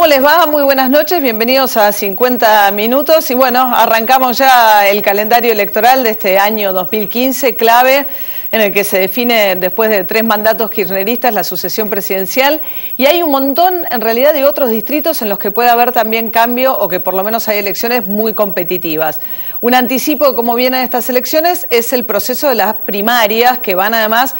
¿Cómo les va? Muy buenas noches, bienvenidos a 50 Minutos. Y bueno, arrancamos ya el calendario electoral de este año 2015, clave, en el que se define, después de 3 mandatos kirchneristas, la sucesión presidencial. Y hay un montón, en realidad, de otros distritos en los que puede haber también cambio o que por lo menos hay elecciones muy competitivas. Un anticipo de cómo vienen estas elecciones es el proceso de las primarias, que van además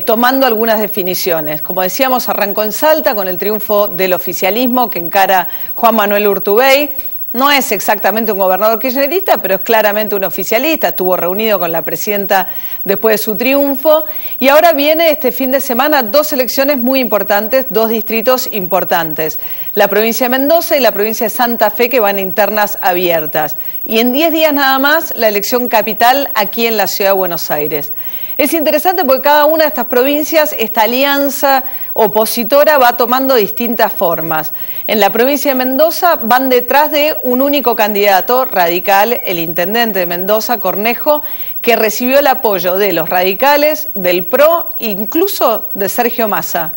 tomando algunas definiciones. Como decíamos, arrancó en Salta con el triunfo del oficialismo que encara Juan Manuel Urtubey. No es exactamente un gobernador kirchnerista, pero es claramente un oficialista. Estuvo reunido con la presidenta después de su triunfo. Y ahora viene este fin de semana 2 elecciones muy importantes, 2 distritos importantes. La provincia de Mendoza y la provincia de Santa Fe, que van a internas abiertas. Y en 10 días nada más, la elección capital aquí en la ciudad de Buenos Aires. Es interesante porque cada una de estas provincias, esta alianza opositora va tomando distintas formas. En la provincia de Mendoza van detrás de un único candidato radical, el intendente de Mendoza, Cornejo, que recibió el apoyo de los radicales, del PRO, incluso de Sergio Massa.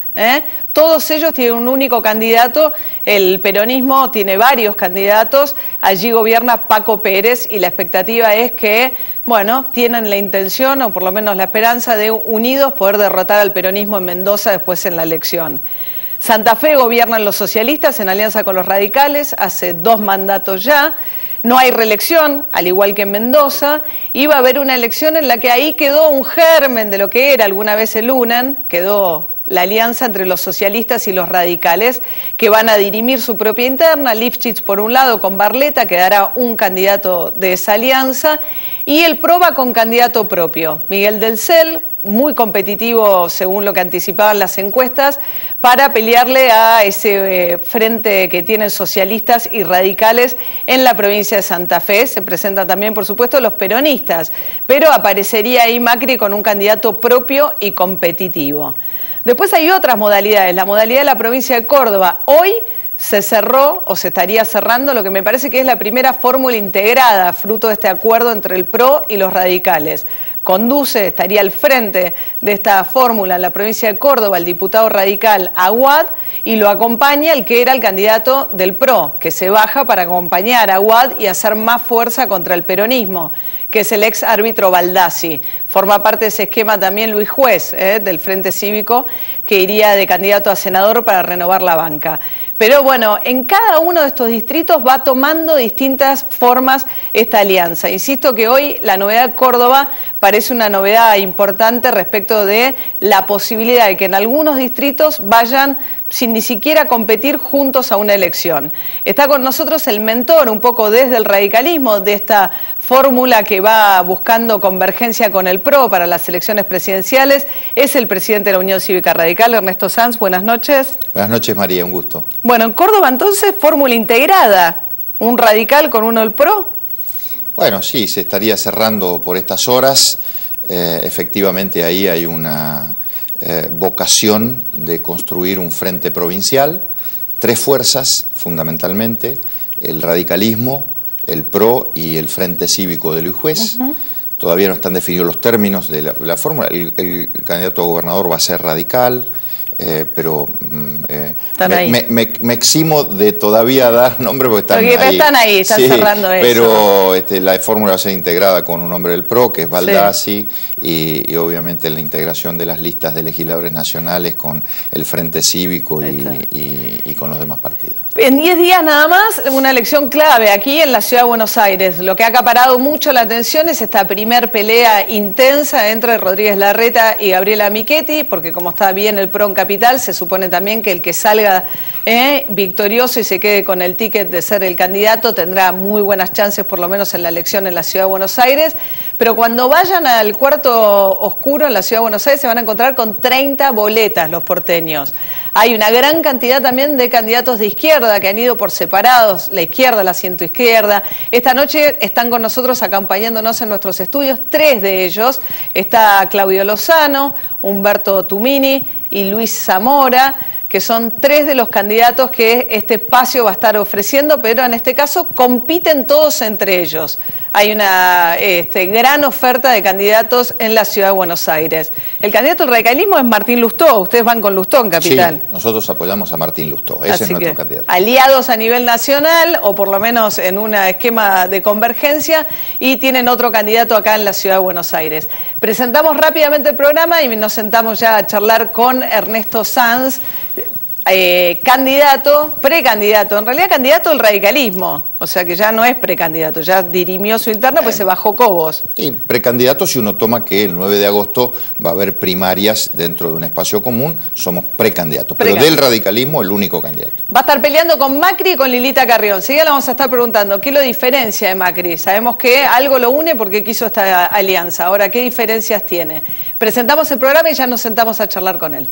Todos ellos tienen un único candidato, el peronismo tiene varios candidatos, allí gobierna Paco Pérez y la expectativa es que, bueno, tienen la intención o por lo menos la esperanza de unidos poder derrotar al peronismo en Mendoza después en la elección. Santa Fe gobiernan los socialistas en alianza con los radicales, hace 2 mandatos ya. No hay reelección, al igual que en Mendoza, y va a haber una elección en la que ahí quedó un germen de lo que era alguna vez el UNAN, quedó la alianza entre los socialistas y los radicales, que van a dirimir su propia interna. Lifchitz por un lado con Barletta, que dará un candidato de esa alianza, y el PRO va con candidato propio, Miguel del Cel, muy competitivo según lo que anticipaban las encuestas, para pelearle a ese frente que tienen socialistas y radicales en la provincia de Santa Fe. Se presentan también, por supuesto, los peronistas, pero aparecería ahí Macri con un candidato propio y competitivo. Después hay otras modalidades, la modalidad de la provincia de Córdoba. Hoy se cerró o se estaría cerrando lo que me parece que es la primera fórmula integrada, fruto de este acuerdo entre el PRO y los radicales. Conduce, estaría al frente de esta fórmula en la provincia de Córdoba el diputado radical Aguad y lo acompaña el que era el candidato del PRO, que se baja para acompañar a Aguad y hacer más fuerza contra el peronismo, que es el ex árbitro Baldassi. Forma parte de ese esquema también Luis Juez, del Frente Cívico, que iría de candidato a senador para renovar la banca. Pero bueno, en cada uno de estos distritos va tomando distintas formas esta alianza. Insisto que hoy la novedad de Córdoba parece una novedad importante respecto de la posibilidad de que en algunos distritos vayan sin ni siquiera competir juntos a una elección. Está con nosotros el mentor, un poco desde el radicalismo, de esta fórmula que va buscando convergencia con el PRO para las elecciones presidenciales. Es el presidente de la Unión Cívica Radical, Ernesto Sanz. Buenas noches. Buenas noches, María, un gusto. Bueno, en Córdoba entonces, fórmula integrada, un radical con uno del PRO. Bueno, sí, se estaría cerrando por estas horas. Efectivamente, ahí hay una vocación de construir un frente provincial, 3 fuerzas fundamentalmente, el radicalismo, el PRO y el Frente Cívico de Luis Juez. Todavía no están definidos los términos de la fórmula. El candidato a gobernador va a ser radical, pero me eximo de todavía dar nombre porque están ahí. Están cerrando eso. Pero la fórmula va a ser integrada con un hombre del PRO, que es Baldassi, y obviamente la integración de las listas de legisladores nacionales con el Frente Cívico y con los demás partidos. En 10 días nada más, una elección clave aquí en la ciudad de Buenos Aires. Lo que ha acaparado mucho la atención es esta primer pelea intensa entre Rodríguez Larreta y Gabriela Michetti, porque como está bien el PRO en capital, se supone también que el que salga victorioso y se quede con el ticket de ser el candidato tendrá muy buenas chances, por lo menos en la elección en la ciudad de Buenos Aires. Pero cuando vayan al cuarto oscuro en la ciudad de Buenos Aires se van a encontrar con 30 boletas los porteños. Hay una gran cantidad también de candidatos de izquierda que han ido por separados, la izquierda, la centroizquierda. Esta noche están con nosotros acompañándonos en nuestros estudios 3 de ellos. Está Claudio Lozano, Humberto Tumini y Luis Zamora, que son 3 de los candidatos que este espacio va a estar ofreciendo, pero en este caso compiten todos entre ellos. Hay una gran oferta de candidatos en la Ciudad de Buenos Aires. El candidato del radicalismo es Martín Lustó. Ustedes van con Lustó en Capital. Sí, nosotros apoyamos a Martín Lustó. Ese es nuestro candidato. Aliados a nivel nacional, o por lo menos en un esquema de convergencia, y tienen otro candidato acá en la Ciudad de Buenos Aires. Presentamos rápidamente el programa y nos sentamos ya a charlar con Ernesto Sanz, precandidato, en realidad candidato del radicalismo, o sea que ya no es precandidato, ya dirimió su interna, pues se bajó Cobos. Y precandidato, si uno toma que el 9 de agosto va a haber primarias dentro de un espacio común, somos precandidatos, pero del radicalismo el único candidato. Va a estar peleando con Macri y con Lilita Carrión. Seguida le vamos a estar preguntando, ¿qué lo diferencia de Macri? Sabemos que algo lo une porque quiso esta alianza. Ahora, ¿qué diferencias tiene? Presentamos el programa y ya nos sentamos a charlar con él.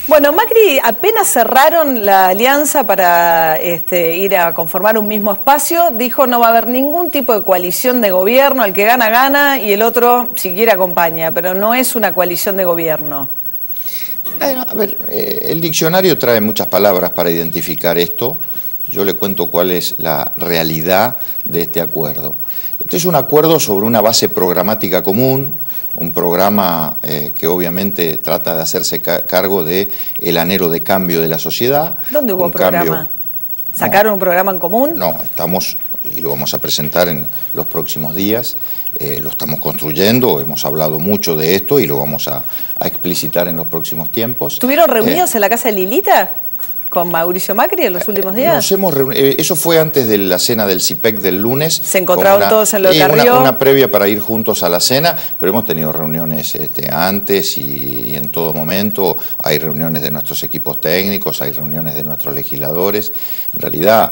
Bueno, Macri apenas cerraron la alianza para ir a conformar un mismo espacio, dijo no va a haber ningún tipo de coalición de gobierno, el que gana, gana y el otro si quiere acompaña, pero no es una coalición de gobierno. Bueno, a ver, el diccionario trae muchas palabras para identificar esto. Yo le cuento cuál es la realidad de este acuerdo. Este es un acuerdo sobre una base programática común, un programa que obviamente trata de hacerse cargo del anhelo de cambio de la sociedad. ¿Dónde hubo programa? ¿Sacaron un programa en común? No, estamos, y lo vamos a presentar en los próximos días, lo estamos construyendo, hemos hablado mucho de esto y lo vamos a explicitar en los próximos tiempos. ¿Estuvieron reunidos en la casa de Lilita con Mauricio Macri en los últimos días? Nos hemos reunido, eso fue antes de la cena del CIPEC del lunes. ¿Se encontraron todos en lo de Carrió? Una previa para ir juntos a la cena, pero hemos tenido reuniones antes y en todo momento. Hay reuniones de nuestros equipos técnicos, hay reuniones de nuestros legisladores. En realidad,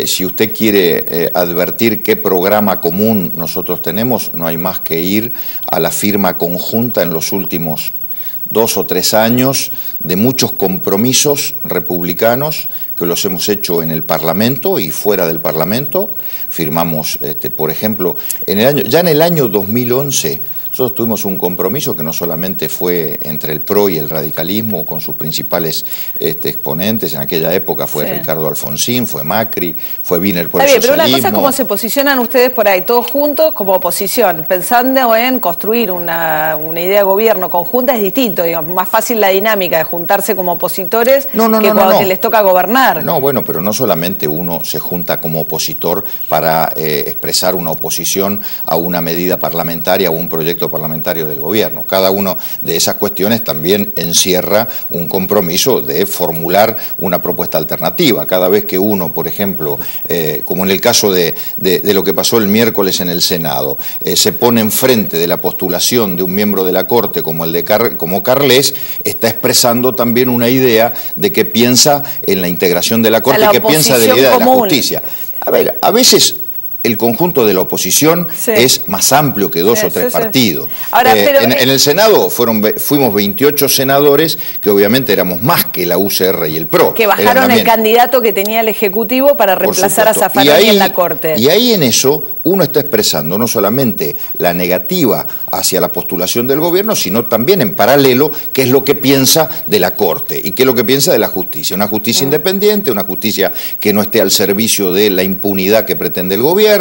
si usted quiere advertir qué programa común nosotros tenemos, no hay más que ir a la firma conjunta en los últimos 2 o 3 años de muchos compromisos republicanos que los hemos hecho en el Parlamento y fuera del Parlamento. Firmamos, por ejemplo, ya en el año 2011 nosotros tuvimos un compromiso que no solamente fue entre el PRO y el radicalismo con sus principales exponentes, en aquella época fue Ricardo Alfonsín, fue Macri, fue Wiener por el socialismo. Pero una cosa es cómo se posicionan ustedes por ahí, todos juntos como oposición, pensando en construir una idea de gobierno conjunta es distinto, digamos, más fácil la dinámica de juntarse como opositores que cuando les toca gobernar. No, bueno, pero no solamente uno se junta como opositor para expresar una oposición a una medida parlamentaria o un proyecto parlamentario del gobierno. Cada una de esas cuestiones también encierra un compromiso de formular una propuesta alternativa. Cada vez que uno, por ejemplo, como en el caso de lo que pasó el miércoles en el Senado, se pone enfrente de la postulación de un miembro de la Corte como Carles, está expresando también una idea de que piensa en la integración de la Corte y que piensa de la idea de la justicia. A ver, a veces el conjunto de la oposición es más amplio que 2 o 3 partidos. Ahora, en el Senado fuimos 28 senadores, que obviamente éramos más que la UCR y el PRO. Que bajaron el candidato que tenía el Ejecutivo para reemplazar a Zaffaroni en la Corte. Y ahí en eso uno está expresando no solamente la negativa hacia la postulación del gobierno, sino también en paralelo qué es lo que piensa de la Corte y qué es lo que piensa de la justicia. Una justicia independiente, una justicia que no esté al servicio de la impunidad que pretende el gobierno.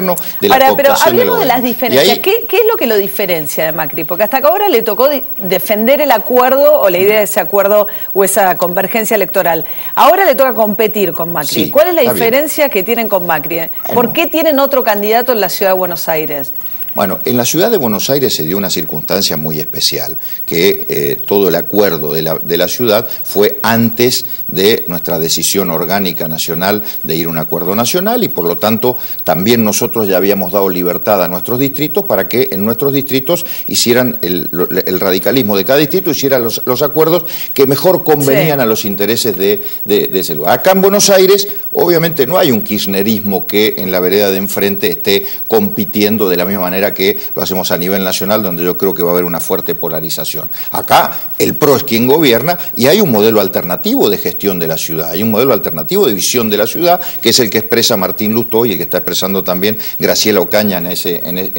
Ahora, pero hablemos de las diferencias. ¿Qué es lo que lo diferencia de Macri? Porque hasta ahora le tocó defender el acuerdo o la idea de ese acuerdo o esa convergencia electoral. Ahora le toca competir con Macri. ¿Cuál es la diferencia que tienen con Macri? ¿Por qué tienen otro candidato en la Ciudad de Buenos Aires? Bueno, en la ciudad de Buenos Aires se dio una circunstancia muy especial, que todo el acuerdo de la ciudad fue antes de nuestra decisión orgánica nacional de ir a un acuerdo nacional y por lo tanto también nosotros ya habíamos dado libertad a nuestros distritos para que en nuestros distritos hicieran el radicalismo de cada distrito, hiciera los acuerdos que mejor convenían a los intereses de ese lugar. Acá en Buenos Aires obviamente no hay un kirchnerismo que en la vereda de enfrente esté compitiendo de la misma manera que lo hacemos a nivel nacional, donde yo creo que va a haber una fuerte polarización. Acá el PRO es quien gobierna y hay un modelo alternativo de gestión de la ciudad, hay un modelo alternativo de visión de la ciudad, que es el que expresa Martín Lustó y el que está expresando también Graciela Ocaña en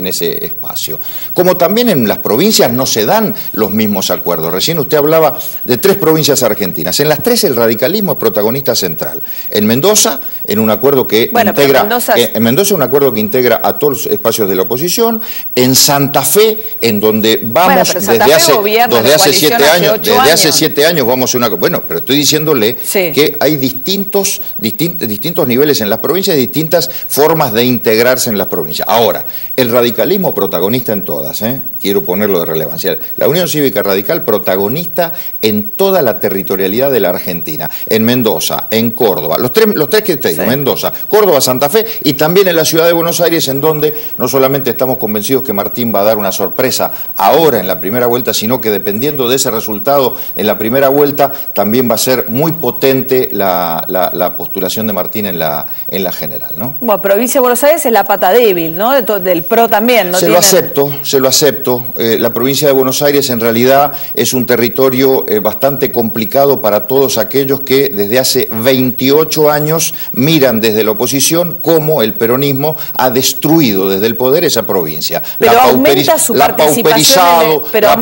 ese espacio. Como también en las provincias no se dan los mismos acuerdos. Recién usted hablaba de 3 provincias argentinas. En las 3 el radicalismo es protagonista central. En Mendoza, en un acuerdo que integra... En Mendoza un acuerdo que integra a todos los espacios de la oposición. En Santa Fe, en donde vamos desde hace 7 años, hace 7 años vamos a una... Bueno, pero estoy diciéndole que hay distintos niveles en las provincias y distintas formas de integrarse en las provincias. Ahora, el radicalismo protagonista en todas, quiero ponerlo de relevancia. La Unión Cívica Radical protagonista en toda la territorialidad de la Argentina. En Mendoza, en Córdoba, los tres que te digo, Mendoza, Córdoba, Santa Fe y también en la ciudad de Buenos Aires, en donde no solamente estamos convencidos que Martín va a dar una sorpresa ahora en la primera vuelta, sino que dependiendo de ese resultado en la primera vuelta, también va a ser muy potente la postulación de Martín en la general, ¿no? Bueno, provincia de Buenos Aires es la pata débil, ¿no? Del PRO también, ¿no? Se lo acepto. La provincia de Buenos Aires en realidad es un territorio bastante complicado para todos aquellos que desde hace 28 años miran desde la oposición cómo el peronismo ha destruido desde el poder esa provincia. Pero aumenta su participación, la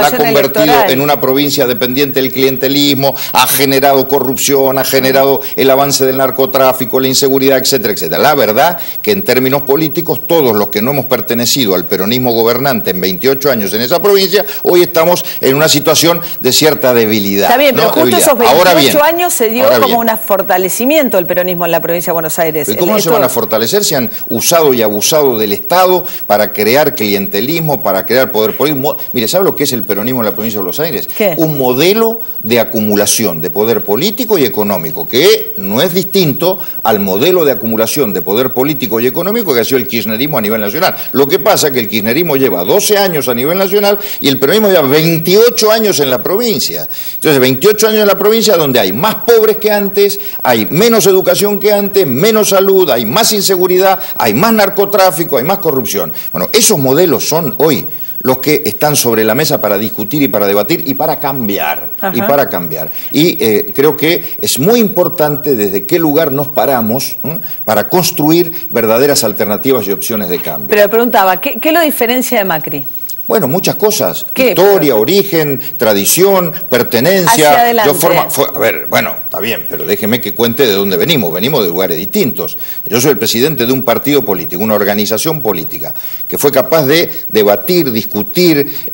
ha convertido en una provincia dependiente del clientelismo, ha generado corrupción, ha generado el avance del narcotráfico, la inseguridad, etcétera, etcétera. La verdad que en términos políticos, todos los que no hemos pertenecido al peronismo gobernante en 28 años en esa provincia, hoy estamos en una situación de cierta debilidad. Está bien, pero justo esos 28 años se dio como un fortalecimiento del peronismo en la provincia de Buenos Aires. ¿Y cómo se van a fortalecer si han usado y abusado del Estado para crear clientelismo, para crear poder político? Mire, ¿sabe lo que es el peronismo en la provincia de Buenos Aires? ¿Qué? Un modelo de acumulación de poder político y económico, que no es distinto al modelo de acumulación de poder político y económico que ha sido el kirchnerismo a nivel nacional. Lo que pasa es que el kirchnerismo lleva 12 años a nivel nacional y el peronismo lleva 28 años en la provincia. Entonces, 28 años en la provincia donde hay más pobres que antes, hay menos educación que antes, menos salud, hay más inseguridad, hay más narcotráfico, hay más corrupción. Bueno, esos modelos son hoy los que están sobre la mesa para discutir y para debatir y para cambiar. Y creo que es muy importante desde qué lugar nos paramos para construir verdaderas alternativas y opciones de cambio. Pero le preguntaba, ¿qué lo diferencia de Macri? Bueno, muchas cosas. ¿Qué? Historia, origen, tradición, pertenencia. Hacia adelante. A ver, bueno, está bien, pero déjeme que cuente de dónde venimos. Venimos de lugares distintos. Yo soy el presidente de un partido político, una organización política, que fue capaz de debatir, discutir,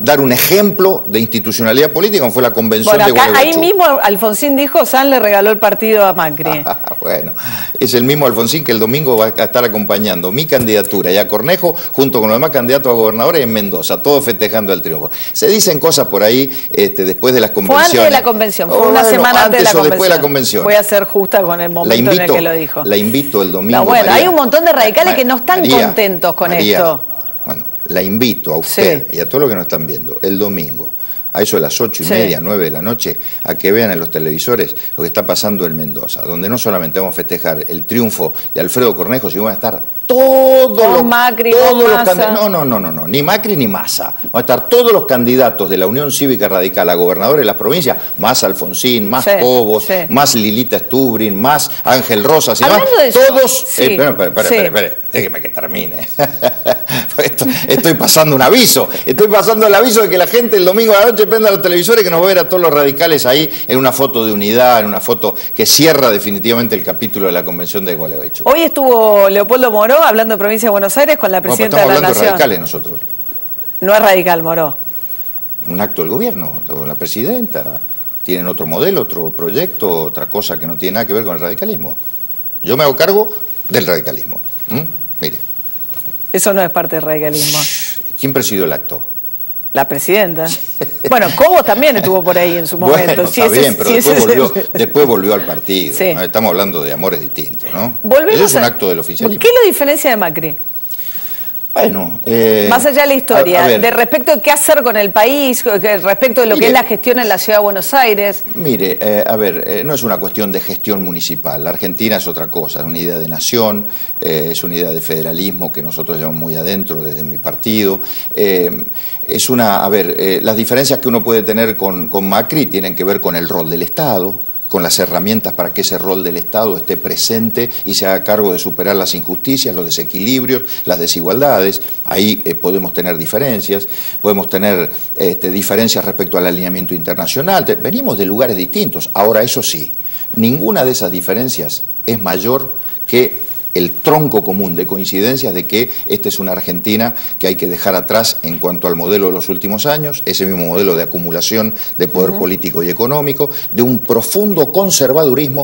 dar un ejemplo de institucionalidad política, como fue la convención de Gualeguaychú. Ahí mismo Alfonsín dijo, Sanz le regaló el partido a Macri. Bueno, es el mismo Alfonsín que el domingo va a estar acompañando mi candidatura y a Cornejo, junto con los demás candidatos a gobernadores en Mendoza, todos festejando el triunfo. Se dicen cosas por ahí después de las convenciones. Fue antes de la convención, fue una semana antes de la convención. Después de la convención. Voy a ser justa con el momento en el que lo dijo. La invito el domingo. No, bueno, María, hay un montón de radicales que no están contentos con esto. Bueno, la invito a usted y a todos los que nos están viendo el domingo, a eso de las 8:30, 9 de la noche, a que vean en los televisores lo que está pasando en Mendoza, donde no solamente vamos a festejar el triunfo de Alfredo Cornejo, sino van a estar todos los candidatos. No, ni Macri ni Massa. Van a estar todos los candidatos de la Unión Cívica Radical a gobernadores de las provincias, más Alfonsín, más Cobos, más Lilita Stubrin, más Ángel Rosas y más. Todos. Espere, déjeme que termine. Estoy pasando un aviso. Estoy pasando el aviso de que la gente el domingo a la noche prenda los televisores, que nos va a ver a todos los radicales ahí en una foto de unidad, en una foto que cierra definitivamente el capítulo de la convención de Gualeguaychú. Hoy estuvo Leopoldo Moró hablando de Provincia de Buenos Aires con la presidenta de la Nación. Estamos hablando de radicales nosotros. No es radical, Moró. Un acto del gobierno, la presidenta. Tienen otro modelo, otro proyecto, otra cosa que no tiene nada que ver con el radicalismo. Yo me hago cargo del radicalismo. Mire. Eso no es parte del radicalismo. ¿Quién presidió el acto? La presidenta. Bueno, Cobos también estuvo por ahí en su momento. Bueno, sí, está bien, pero después volvió al partido. Sí. ¿No? Estamos hablando de amores distintos, ¿no? Volvemos es un acto del oficialismo. ¿Qué lo diferencia de Macri? Bueno, más allá de la historia, de respecto de qué hacer con el país, respecto de lo que es la gestión en la Ciudad de Buenos Aires. Mire, no es una cuestión de gestión municipal. La Argentina es otra cosa, es una idea de nación, es una idea de federalismo que nosotros llevamos muy adentro desde mi partido. Las diferencias que uno puede tener con Macri tienen que ver con el rol del Estado, con las herramientas para que ese rol del Estado esté presente y se haga cargo de superar las injusticias, los desequilibrios, las desigualdades. Ahí podemos tener diferencias, podemos tener diferencias respecto al alineamiento internacional. Venimos de lugares distintos. Ahora, eso sí, ninguna de esas diferencias es mayor que el tronco común de coincidencias de que esta es una Argentina que hay que dejar atrás en cuanto al modelo de los últimos años, ese mismo modelo de acumulación de poder político y económico, de un profundo conservadurismo.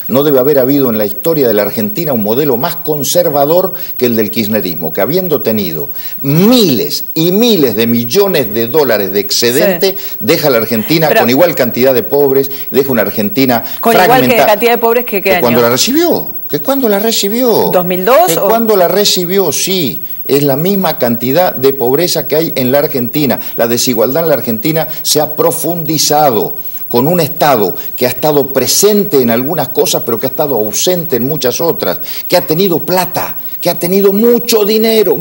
No debe haber habido en la historia de la Argentina un modelo más conservador que el del kirchnerismo, que habiendo tenido miles y miles de millones de dólares de excedente, deja a la Argentina con igual cantidad de pobres, deja una Argentina con igual cantidad de pobres que cuando la recibió. ¿Que cuándo la recibió? ¿2002? ¿Que cuándo la recibió? Sí, es la misma cantidad de pobreza que hay en la Argentina. La desigualdad en la Argentina se ha profundizado con un Estado que ha estado presente en algunas cosas, pero que ha estado ausente en muchas otras, que ha tenido plata, que ha tenido mucho dinero,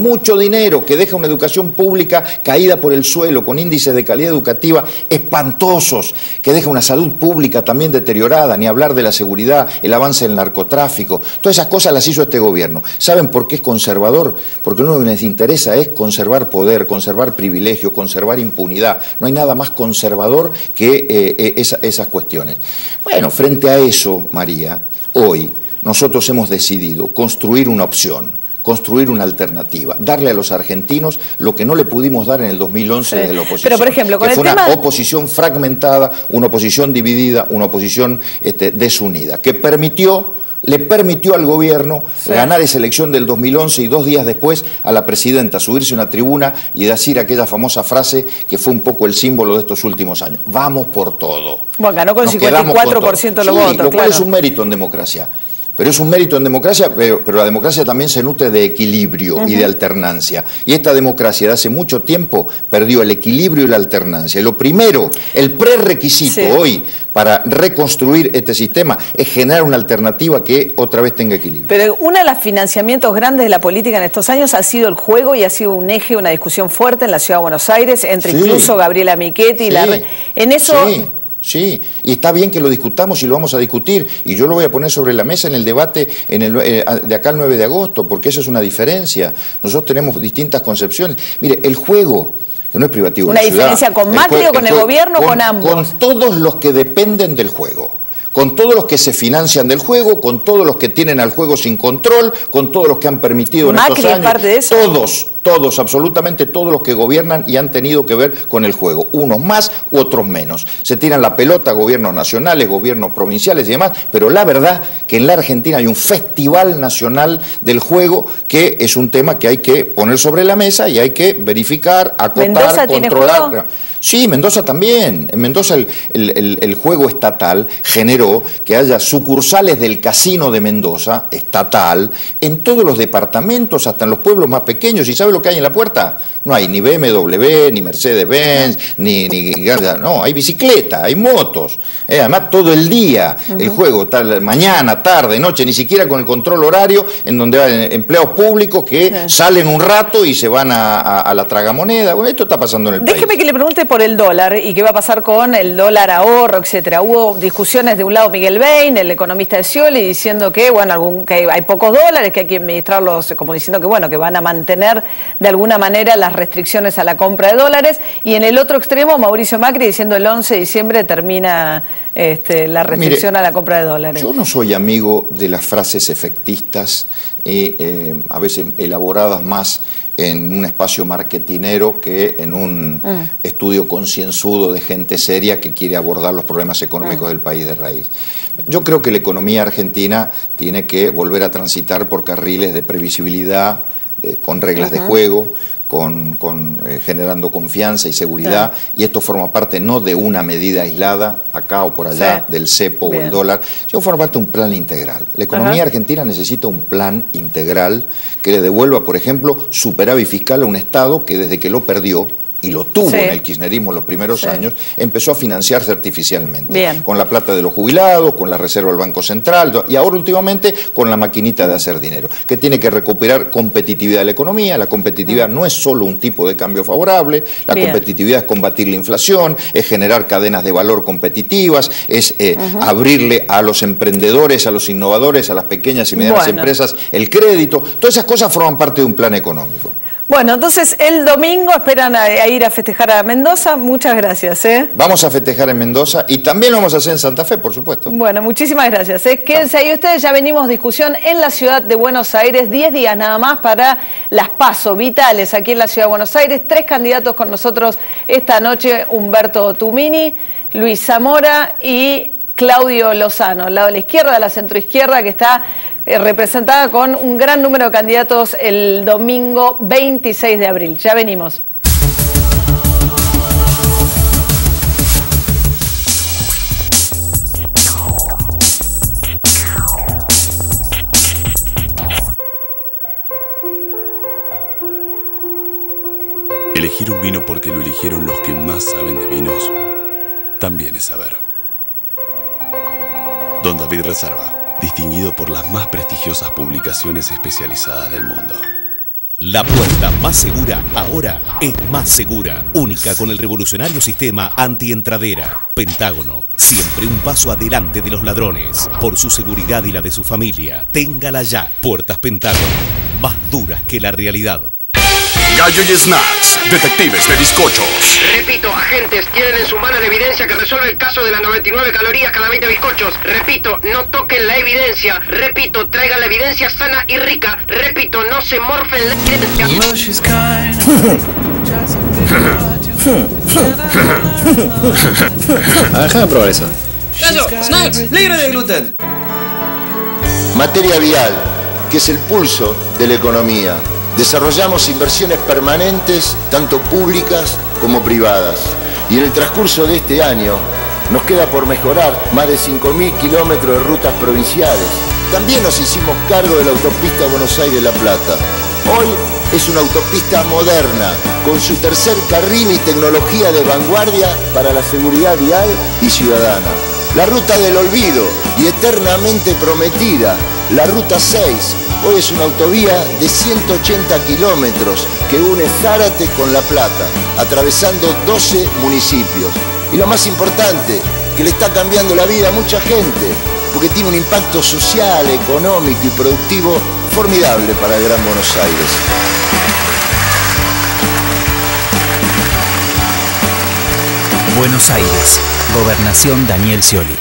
que deja una educación pública caída por el suelo, con índices de calidad educativa espantosos, que deja una salud pública también deteriorada, ni hablar de la seguridad, el avance del narcotráfico. Todas esas cosas las hizo este gobierno. ¿Saben por qué es conservador? Porque lo que les interesa es conservar poder, conservar privilegios, conservar impunidad. No hay nada más conservador que esas cuestiones. Bueno, frente a eso, María, hoy nosotros hemos decidido construir una opción, construir una alternativa, darle a los argentinos lo que no le pudimos dar en el 2011 desde la oposición. Pero, por ejemplo, con que fue una oposición fragmentada, una oposición dividida, una oposición desunida, que le permitió al gobierno ganar esa elección del 2011 y 2 días después a la presidenta subirse a una tribuna y decir aquella famosa frase que fue un poco el símbolo de estos últimos años. Vamos por todo. Bueno, ganó con 54% de los votos. Lo cual es un mérito en democracia. Pero es un mérito en democracia, pero la democracia también se nutre de equilibrio y de alternancia. Y esta democracia de hace mucho tiempo perdió el equilibrio y la alternancia. Y lo primero, el prerequisito hoy para reconstruir este sistema es generar una alternativa que otra vez tenga equilibrio. Pero uno de los financiamientos grandes de la política en estos años ha sido el juego y ha sido un eje, una discusión fuerte en la Ciudad de Buenos Aires, entre incluso Gabriela Michetti y en eso... Sí, y está bien que lo discutamos y lo vamos a discutir, y yo lo voy a poner sobre la mesa en el debate de acá al 9 de agosto, porque eso es una diferencia. Nosotros tenemos distintas concepciones. Mire, el juego, que no es privativo. ¿Una diferencia con Macri o con el gobierno o con ambos? Con todos los que dependen del juego. Con todos los que se financian del juego, con todos los que tienen al juego sin control, con todos los que han permitido en estos años. ¿Macri es parte de eso? Todos, absolutamente todos los que gobiernan y han tenido que ver con el juego, unos más u otros menos. Se tiran la pelota gobiernos nacionales, gobiernos provinciales y demás, pero la verdad que en la Argentina hay un festival nacional del juego que es un tema que hay que poner sobre la mesa y hay que verificar, acotar, controlar. Sí, Mendoza también. En Mendoza el juego estatal generó que haya sucursales del Casino de Mendoza, estatal, en todos los departamentos, hasta en los pueblos más pequeños. ¿Y sabe lo que hay en la puerta? No hay ni BMW, ni Mercedes-Benz, no, hay bicicleta, hay motos. Además, todo el día el juego, mañana, tarde, noche, ni siquiera con el control horario, en donde hay empleados públicos que salen un rato y se van a la tragamoneda. Bueno, esto está pasando en el país. Déjeme que le pregunte por el dólar y qué va a pasar con el dólar ahorro, etcétera. Hubo discusiones de un lado Miguel Bain, el economista de Scioli, diciendo que, que hay pocos dólares, que hay que administrarlos, como diciendo que van a mantener de alguna manera las restricciones a la compra de dólares, y en el otro extremo Mauricio Macri diciendo el 11 de diciembre termina la restricción a la compra de dólares. Yo no soy amigo de las frases efectistas, a veces elaboradas más en un espacio marketinero que en un estudio concienzudo de gente seria que quiere abordar los problemas económicos del país de raíz. Yo creo que la economía argentina tiene que volver a transitar por carriles de previsibilidad, con reglas de juego, generando confianza y seguridad, y esto forma parte no de una medida aislada, acá o por allá, del cepo o el dólar, sino forma parte de un plan integral. La economía argentina necesita un plan integral que le devuelva, por ejemplo, superávit fiscal a un Estado que desde que lo perdió, y lo tuvo en el kirchnerismo en los primeros años, empezó a financiarse artificialmente, con la plata de los jubilados, con la reserva del Banco Central, y ahora últimamente con la maquinita de hacer dinero, que tiene que recuperar competitividad de la economía. La competitividad no es solo un tipo de cambio favorable, la competitividad es combatir la inflación, es generar cadenas de valor competitivas, es abrirle a los emprendedores, a los innovadores, a las pequeñas y medianas empresas el crédito. Todas esas cosas forman parte de un plan económico. Bueno, entonces el domingo esperan a ir a festejar a Mendoza. Muchas gracias. Vamos a festejar en Mendoza y también lo vamos a hacer en Santa Fe, por supuesto. Bueno, muchísimas gracias. Quédense ahí ustedes, ya venimos discusión en la ciudad de Buenos Aires, 10 días nada más para las PASO vitales aquí en la ciudad de Buenos Aires. 3 candidatos con nosotros esta noche: Humberto Tumini, Luis Zamora y Claudio Lozano, al lado de la izquierda, de la centroizquierda, que está representada con un gran número de candidatos el domingo 26 de abril. Ya venimos. Elegir un vino porque lo eligieron los que más saben de vinos también es saber. Don David Reserva, distinguido por las más prestigiosas publicaciones especializadas del mundo. La puerta más segura ahora es Más Segura, única con el revolucionario sistema antientradera. Pentágono, siempre un paso adelante de los ladrones. Por su seguridad y la de su familia, téngala ya. Puertas Pentágono, más duras que la realidad. Gallo y Snacks, detectives de bizcochos. Repito, agentes, tienen en su mano la evidencia que resuelve el caso de las 99 calorías cada 20 bizcochos. Repito, no toquen la evidencia. Repito, traigan la evidencia sana y rica. Repito, no se morfen la evidencia. Déjame probar eso. Gallo, Snacks, libre de gluten. Materia vial, que es el pulso de la economía. Desarrollamos inversiones permanentes, tanto públicas como privadas. Y en el transcurso de este año nos queda por mejorar más de 5.000 kilómetros de rutas provinciales. También nos hicimos cargo de la autopista Buenos Aires-La Plata. Hoy es una autopista moderna, con su tercer carril y tecnología de vanguardia para la seguridad vial y ciudadana. La ruta del olvido y eternamente prometida, la Ruta 6, hoy es una autovía de 180 kilómetros que une Zárate con La Plata, atravesando 12 municipios. Y lo más importante, que le está cambiando la vida a mucha gente, porque tiene un impacto social, económico y productivo formidable para el Gran Buenos Aires. Buenos Aires, Gobernación Daniel Scioli.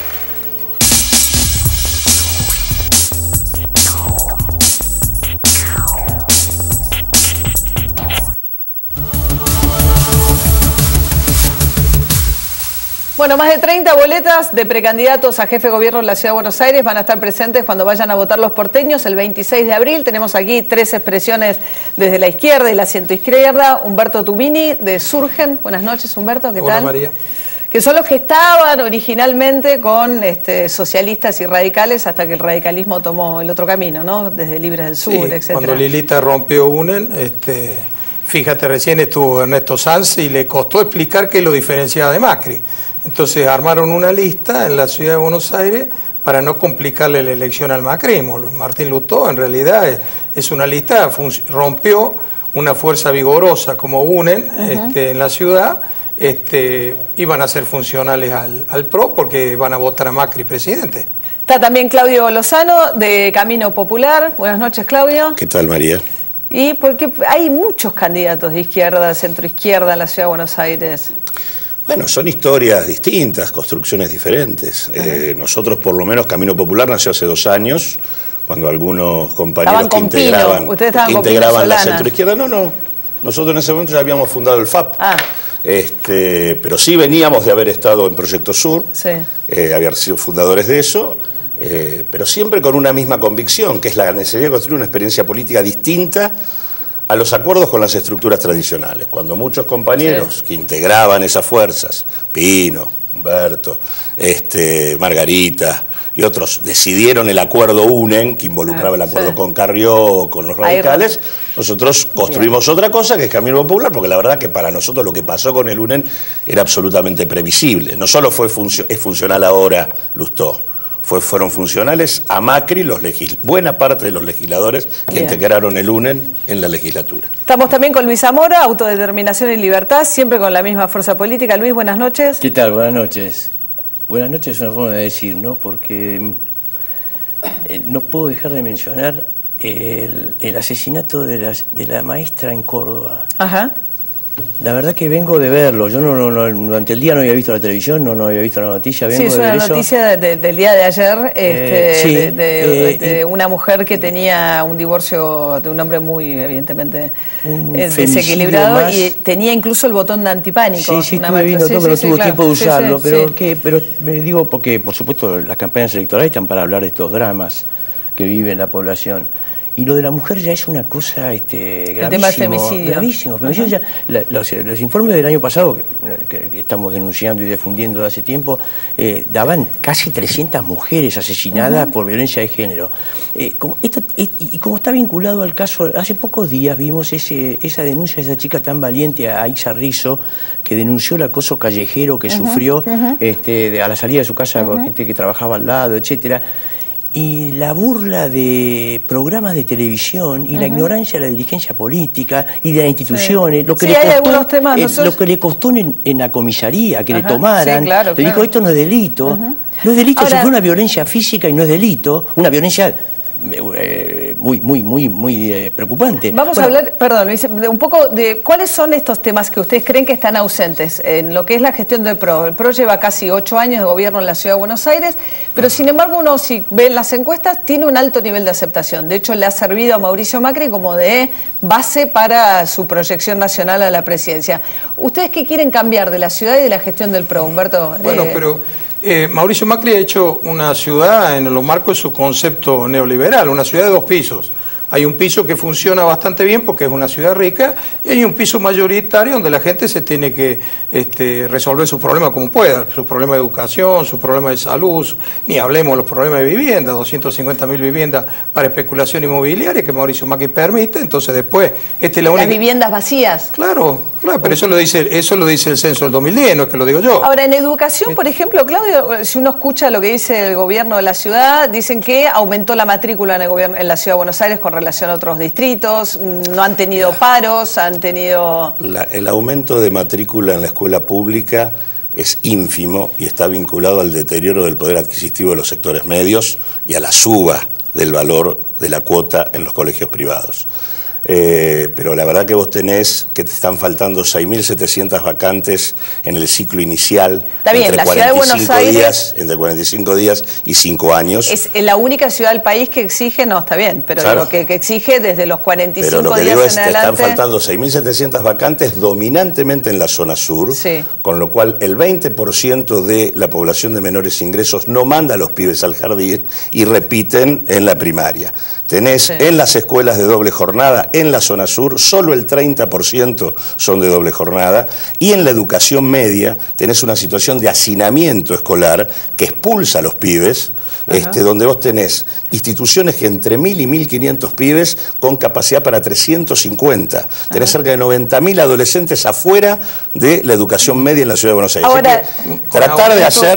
Bueno, más de 30 boletas de precandidatos a jefe de gobierno en la Ciudad de Buenos Aires van a estar presentes cuando vayan a votar los porteños el 26 de abril. Tenemos aquí 3 expresiones desde la izquierda y la centroizquierda. Humberto Tumini, de Surgen. Buenas noches, Humberto, ¿qué tal? Hola, María. Que son los que estaban originalmente con socialistas y radicales hasta que el radicalismo tomó el otro camino, ¿no? Desde Libres del Sur, sí, etc. Cuando Lilita rompió UNEN, fíjate, recién estuvo Ernesto Sanz y le costó explicar qué lo diferenciaba de Macri. Entonces armaron una lista en la Ciudad de Buenos Aires para no complicarle la elección al macrismo. Martín Lutó en realidad es una lista, rompió una fuerza vigorosa como UNEN en la ciudad, iban a ser funcionales al PRO porque van a votar a Macri presidente. Está también Claudio Lozano de Camino Popular. Buenas noches, Claudio. ¿Qué tal, María? Y porque hay muchos candidatos de izquierda, centroizquierda en la Ciudad de Buenos Aires. Bueno, son historias distintas, construcciones diferentes. Nosotros, por lo menos, Camino Popular nació hace 2 años, cuando algunos compañeros que integraban la centroizquierda. No, Nosotros en ese momento ya habíamos fundado el FAP. Pero sí veníamos de haber estado en Proyecto Sur, haber sido fundadores de eso, pero siempre con una misma convicción, que es la necesidad de construir una experiencia política distinta a los acuerdos con las estructuras tradicionales. Cuando muchos compañeros que integraban esas fuerzas, Pino, Humberto, Margarita y otros, decidieron el acuerdo UNEN, que involucraba el acuerdo con Carrió, con los radicales, nosotros construimos otra cosa, que es Camino Popular, porque la verdad que para nosotros lo que pasó con el UNEN era absolutamente previsible. No solo es funcional ahora Lustó, fueron funcionales a Macri buena parte de los legisladores que integraron el UNEN en la legislatura. Estamos también con Luis Zamora, Autodeterminación y Libertad, siempre con la misma fuerza política. Luis, buenas noches. ¿Qué tal? Buenas noches. Buenas noches es una forma de decir, ¿no? Porque no puedo dejar de mencionar el asesinato de la maestra en Córdoba. Ajá. La verdad que vengo de verlo. Yo durante el día no había visto la televisión, no había visto la noticia. Vengo es una noticia del día de ayer, de una mujer que tenía un divorcio de un hombre muy, evidentemente, desequilibrado y tenía incluso el botón de antipánico. Sí, estuve viendo todo, pero no tuvo tiempo de usarlo. Pero me digo, porque por supuesto las campañas electorales están para hablar de estos dramas que vive la población. Y lo de la mujer ya es una cosa gravísimo. El tema del femicidio. Gravísimo. Ya, los informes del año pasado, que estamos denunciando y difundiendo de hace tiempo, daban casi 300 mujeres asesinadas por violencia de género. Y como está vinculado al caso, hace pocos días vimos esa denuncia de esa chica tan valiente, Aixa Rizzo, que denunció el acoso callejero que sufrió a la salida de su casa con gente que trabajaba al lado, etcétera. Y la burla de programas de televisión y la ignorancia de la dirigencia política y de las instituciones, lo que le costó en la comisaría, que le tomaran, le dijo, esto no es delito, no es delito, eso fue una violencia física y no es delito, una violencia muy preocupante. Vamos a hablar, perdón, Luis, un poco de cuáles son estos temas que ustedes creen que están ausentes en lo que es la gestión del PRO. El PRO lleva casi 8 años de gobierno en la Ciudad de Buenos Aires, pero sin embargo uno, si ve las encuestas, tiene un alto nivel de aceptación. De hecho, le ha servido a Mauricio Macri como de base para su proyección nacional a la presidencia. ¿Ustedes qué quieren cambiar de la ciudad y de la gestión del PRO, Humberto? Bueno, pero Mauricio Macri ha hecho una ciudad en los marcos de su concepto neoliberal, una ciudad de 2 pisos. Hay un piso que funciona bastante bien porque es una ciudad rica y hay un piso mayoritario donde la gente se tiene que resolver sus problemas como pueda, sus problemas de educación, sus problemas de salud, ni hablemos de los problemas de vivienda, 250.000 viviendas para especulación inmobiliaria que Mauricio Macri permite, entonces después... la única... Las viviendas vacías. Claro, pero eso lo dice el censo del 2010, no es que lo digo yo. Ahora, en educación, por ejemplo, Claudio, si uno escucha lo que dice el gobierno de la ciudad, dicen que aumentó la matrícula en la Ciudad de Buenos Aires con relación a otros distritos, no han tenido paros, han tenido... El aumento de matrícula en la escuela pública es ínfimo y está vinculado al deterioro del poder adquisitivo de los sectores medios y a la suba del valor de la cuota en los colegios privados. Pero la verdad que vos tenés que te están faltando 6.700 vacantes en el ciclo inicial. Está bien, la Ciudad de Buenos Aires... entre 45 días y 5 años. Es la única ciudad del país que exige, no, está bien, pero lo que exige desde los 45 pero lo que días digo es, en te adelante... están faltando 6.700 vacantes dominantemente en la zona sur, con lo cual el 20% de la población de menores ingresos no manda a los pibes al jardín y repiten en la primaria. Tenés en las escuelas de doble jornada, en la zona sur, solo el 30% son de doble jornada, y en la educación media tenés una situación de hacinamiento escolar que expulsa a los pibes, donde vos tenés instituciones que entre 1.000 y 1.500 pibes con capacidad para 350. Tenés cerca de 90.000 adolescentes afuera de la educación media en la Ciudad de Buenos Aires. Ahora,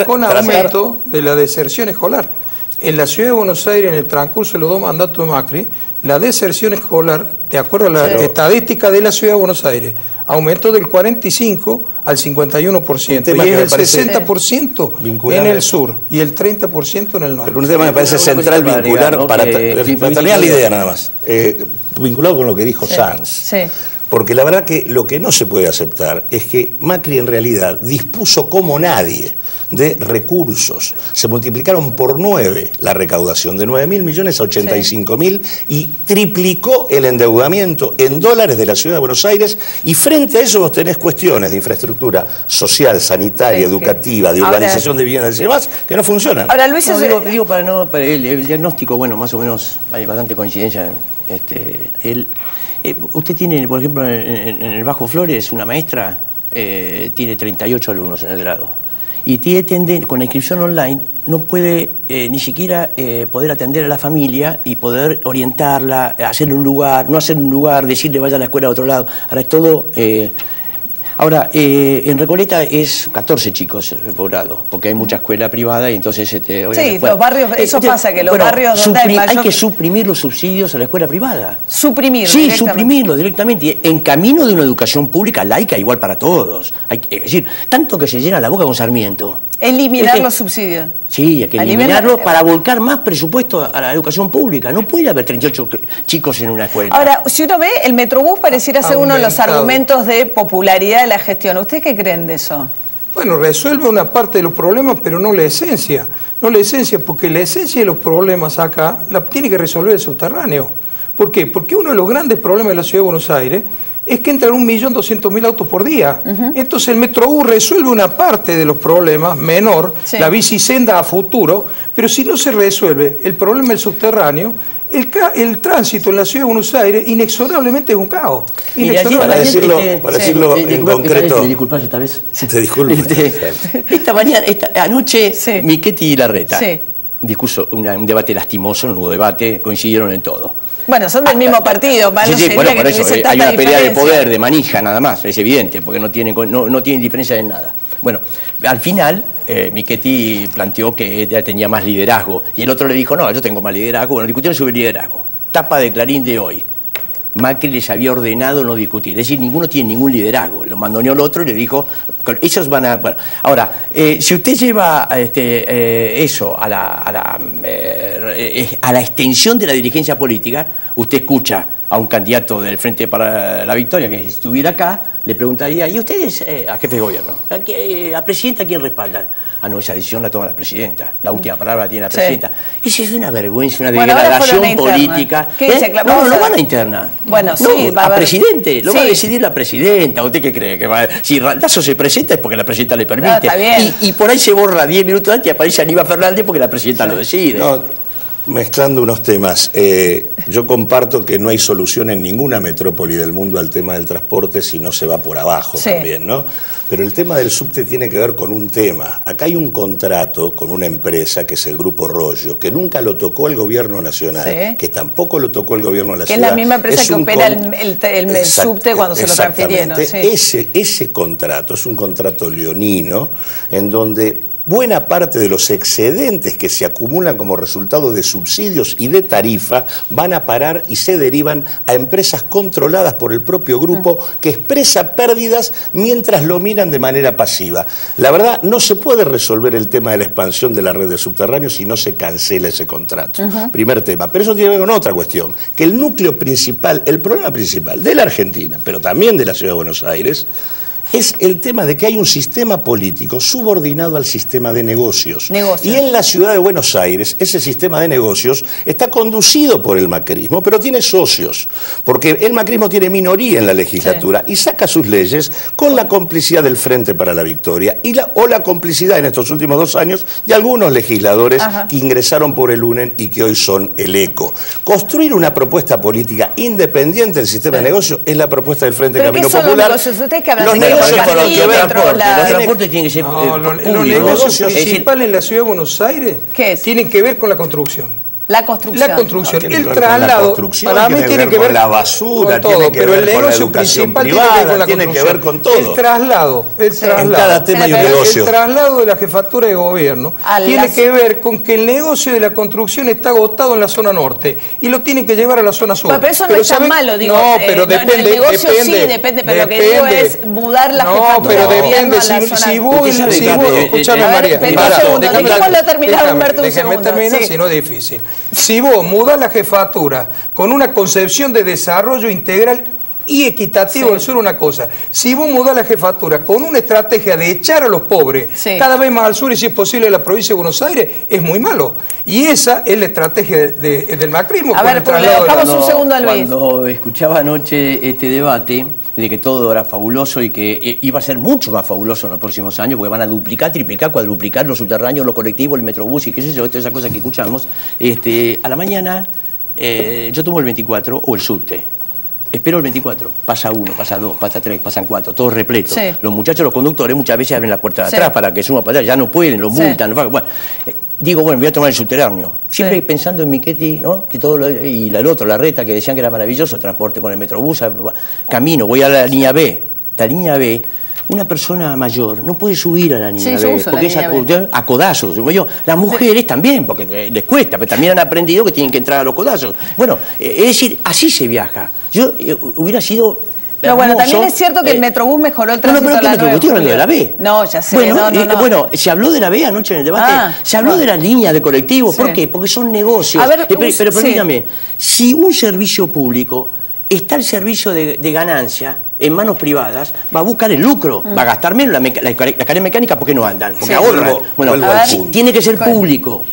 con aumento de la deserción escolar. En la Ciudad de Buenos Aires, en el transcurso de los 2 mandatos de Macri, la deserción escolar, de acuerdo a la estadística de la Ciudad de Buenos Aires, aumentó del 45 al 51%. Y es el 60% en el sur y el 30% en el norte. Pero un tema me parece central vincular, para terminar la idea nada más, vinculado con lo que dijo Sanz. Porque la verdad que lo que no se puede aceptar es que Macri en realidad dispuso como nadie de recursos. Se multiplicaron por 9 la recaudación, de 9.000 millones a 85.000, y triplicó el endeudamiento en dólares de la Ciudad de Buenos Aires, y frente a eso vos tenés cuestiones de infraestructura social, sanitaria, educativa, de urbanización de viviendas y demás, que no funcionan. Ahora, Luis, digo para el diagnóstico, bueno, más o menos hay bastante coincidencia. Usted tiene, por ejemplo, en el Bajo Flores, una maestra, tiene 38 alumnos en el grado. Y tiene con la inscripción online no puede ni siquiera poder atender a la familia y poder orientarla, hacerle un lugar, no hacerle un lugar, decirle vaya a la escuela a otro lado. Ahora es todo... Ahora, en Recoleta es 14 chicos por grado, porque hay mucha escuela privada y entonces... sí, los barrios, eso pasa, que los barrios donde hay mayor... Hay que suprimir los subsidios a la escuela privada. Suprimirlo Sí, suprimirlo directamente, en camino de una educación pública laica igual para todos. Es decir, tanto que se llena la boca con Sarmiento. Eliminar los subsidios. Sí, hay que eliminarlo para volcar más presupuesto a la educación pública. No puede haber 38 chicos en una escuela. Ahora, si uno ve, el Metrobús pareciera ser uno de los argumentos de popularidad de la gestión. ¿Ustedes qué creen de eso? Bueno, resuelve una parte de los problemas, pero no la esencia. No la esencia, porque la esencia de los problemas acá la tiene que resolver el subterráneo. ¿Por qué? Porque uno de los grandes problemas de la Ciudad de Buenos Aires es que entran 1.200.000 autos por día. Entonces el Metrobús resuelve una parte de los problemas, menor, la bicisenda a futuro, pero si no se resuelve el problema del subterráneo, el tránsito en la Ciudad de Buenos Aires inexorablemente es un caos. Para decirlo en concreto... Disculpad esta vez. Te disculpo. Anoche, Michetti y Larreta, un debate lastimoso, un nuevo debate, coincidieron en todo. Bueno, son del mismo partido, bueno, por eso hay una pelea de poder, de manija nada más, es evidente, porque no tienen diferencia en nada. Bueno, al final, Michetti planteó que ella tenía más liderazgo, y el otro le dijo, no, yo tengo más liderazgo. Bueno, discutieron sobre liderazgo. Tapa de Clarín de hoy. Macri les había ordenado no discutir, es decir, ninguno tiene ningún liderazgo. Lo mandoneó el otro y le dijo, ellos van a... Bueno, ahora, si usted lleva eso a la extensión de la dirigencia política, usted escucha a un candidato del Frente para la Victoria que estuviera acá, le preguntaría, ¿y ustedes, a jefe de gobierno, a presidenta, a quién respaldan? Ah, no, esa decisión la toma la presidenta. La última palabra la tiene la presidenta. Esa es una vergüenza, una degradación política. ¿Qué dice? No lo van a internar. Bueno, sí, va a presidente. Lo va a decidir la presidenta. ¿Usted qué cree? Si Randazzo se presenta es porque la presidenta le permite. Está bien. Y por ahí se borra 10 minutos antes y aparece Aníbal Fernández porque la presidenta lo decide. No, mezclando unos temas, yo comparto que no hay solución en ninguna metrópoli del mundo al tema del transporte si no se va por abajo también, ¿no? Pero el tema del subte tiene que ver con un tema. Acá hay un contrato con una empresa que es el Grupo Rollo, que nunca lo tocó el gobierno nacional, que tampoco lo tocó el gobierno de la ciudad. Que es la misma empresa que opera el subte cuando se lo transfirieron. Ese contrato es un contrato leonino en donde buena parte de los excedentes que se acumulan como resultado de subsidios y de tarifa van a parar y se derivan a empresas controladas por el propio grupo que expresa pérdidas mientras lo miran de manera pasiva. La verdad, no se puede resolver el tema de la expansión de la red de subterráneos si no se cancela ese contrato. Primer tema. Pero eso tiene que ver con otra cuestión, que el núcleo principal, el problema principal de la Argentina, pero también de la Ciudad de Buenos Aires, es el tema de que hay un sistema político subordinado al sistema de negocios. Y en la Ciudad de Buenos Aires, ese sistema de negocios está conducido por el macrismo, pero tiene socios, porque el macrismo tiene minoría en la legislatura y saca sus leyes con la complicidad del Frente para la Victoria o la complicidad en estos últimos 2 años de algunos legisladores que ingresaron por el UNEN y que hoy son el ECO. Construir una propuesta política independiente del sistema de negocios es la propuesta del Frente Camino Popular. Los transportes tienen que ser los negocios principales en la Ciudad de Buenos Aires tienen que ver con la construcción. La construcción. El traslado, para mí tiene que ver con la basura, con todo, pero el negocio principal privada, tiene que ver con todo. El traslado. En cada tema hay un negocio. El traslado de la jefatura de gobierno tiene que ver con que el negocio de la construcción está agotado en la zona norte y lo tienen que llevar a la zona sur. Pero eso no es tan malo, digo. No, pero depende. El negocio sí depende, pero lo que digo es mudar la jefatura de gobierno a la zona. Si vos, escúchame María. Déjamelo terminar, Humberto, un segundo. Déjame terminar, si no es difícil. Si vos mudás la jefatura con una concepción de desarrollo integral y equitativo del sur una cosa. Si vos mudás la jefatura con una estrategia de echar a los pobres cada vez más al sur y si es posible en la provincia de Buenos Aires, es muy malo. Y esa es la estrategia del macrismo. A ver, le dejamos un segundo a Luis. Cuando escuchaba anoche este debate de que todo era fabuloso y que iba a ser mucho más fabuloso en los próximos años, porque van a duplicar, triplicar, cuadruplicar los subterráneos, los colectivos, el metrobús y qué sé yo, todas esas cosas que escuchamos, a la mañana yo tomo el 24 o el subte. Espero el 24, pasa 1, pasa 2, pasa 3, pasan 4, todos repletos. Sí. Los muchachos, los conductores, muchas veces abren la puerta de atrás para que suba para allá, ya no pueden, los multan. Bueno, digo, bueno, voy a tomar el subterráneo. Siempre pensando en Michetti, ¿no? Que todo y el otro, la Reta, que decían que era maravilloso, transporte con el metrobús, camino, voy a la línea B. La línea B, una persona mayor no puede subir a la línea B, porque es a codazos. Las mujeres también, porque les cuesta, pero también han aprendido que tienen que entrar a los codazos. Bueno, es decir, así se viaja. Yo hubiera sido... Pero bueno, también es cierto que el Metrobús mejoró el tránsito a la 9 de julio. De la B. No, ya sé. Bueno, bueno, se habló de la B anoche en el debate. Se habló de la línea de colectivos. ¿Por qué? Porque son negocios. A ver, pero permítame, si un servicio público está al servicio de ganancia en manos privadas, va a buscar el lucro, va a gastar menos la carga mecánica porque no andan, porque ahorran. Bueno, tiene que ser público,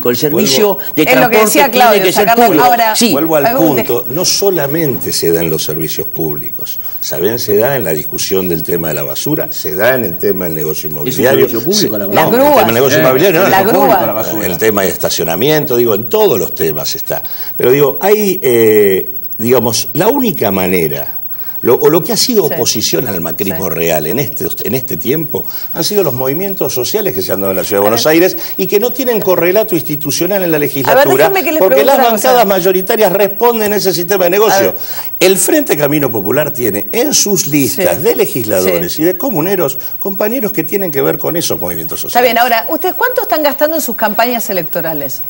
el servicio de transporte tiene que ser público. Vuelvo al punto, no solamente se da en los servicios públicos, ¿saben? Se da en la discusión del tema de la basura, se da en el tema del negocio inmobiliario. ¿Es un servicio público? No, el tema del negocio inmobiliario no, el tema de estacionamiento, digo, en todos los temas está. Pero digo, hay, digamos, la única manera... Lo que ha sido oposición al macrismo real en este tiempo han sido los movimientos sociales que se han dado en la Ciudad de Buenos Aires y que no tienen correlato institucional en la legislatura porque las bancadas mayoritarias responden a ese sistema de negocio. El Frente Camino Popular tiene en sus listas de legisladores y de comuneros compañeros que tienen que ver con esos movimientos sociales. Está bien, ahora, ¿ustedes cuánto están gastando en sus campañas electorales?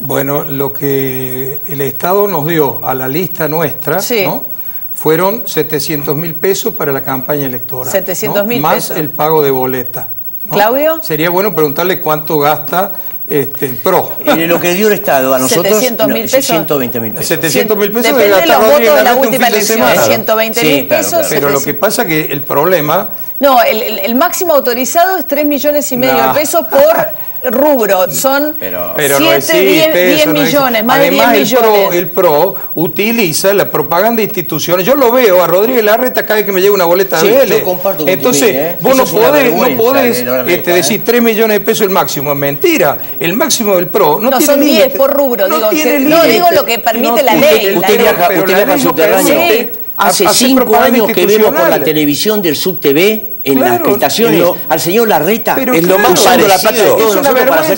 Bueno, lo que el Estado nos dio a la lista nuestra, ¿no? Fueron 700.000 pesos para la campaña electoral. 700.000 pesos. Más el pago de boleta, ¿no? ¿Claudio? Sería bueno preguntarle cuánto gasta el PRO. Lo que dio el Estado a nosotros, 700.000 pesos. 120.000 pesos. 700.000 pesos depende de los votos de la última elección. 120.000 pesos. Claro. Pero lo que pasa que el problema... No, el máximo autorizado es 3,5 millones de pesos por... rubro, son 10 millones, más de 10 millones. Además, el PRO utiliza la propaganda de instituciones. Yo lo veo a Rodríguez Larreta cada vez que me llega una boleta de Vélez. Entonces, vos no podés decir 3 millones de pesos el máximo. Es mentira. El máximo del PRO no tiene son límite. 10 por rubro. No digo lo que permite la ley. Usted viaja subterráneo. Hace 5 años que vemos por la televisión del SubTV en las estaciones al señor Larreta. Es lo más parecido.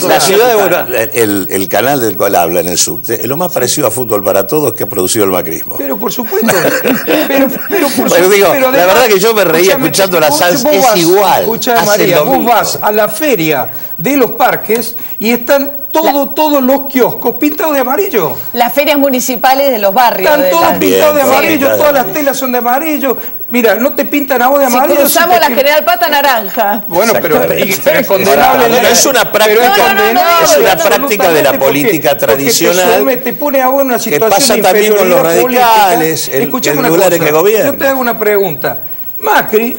La ciudad de Buenos Aires, el canal del cual habla en el subte, es lo más parecido a Fútbol para Todos que ha producido el macrismo. Pero por supuesto. Pero digo, la verdad que yo me reía escuchando la salsa, es igual. Escuchá, María, vos vas a la feria de los parques y están todos los kioscos pintados de amarillo. Las ferias municipales de los barrios. Están todos pintados de amarillo, todas las telas son de amarillo. Mira, no te pintan a vos de amarillo. Si cruzamos la General Pata naranja. Bueno, pero es condenable. Es una práctica de la política tradicional. Te pone a vos en una situación que pasa también con los radicales, en lugares que gobiernan. Yo te hago una pregunta. Macri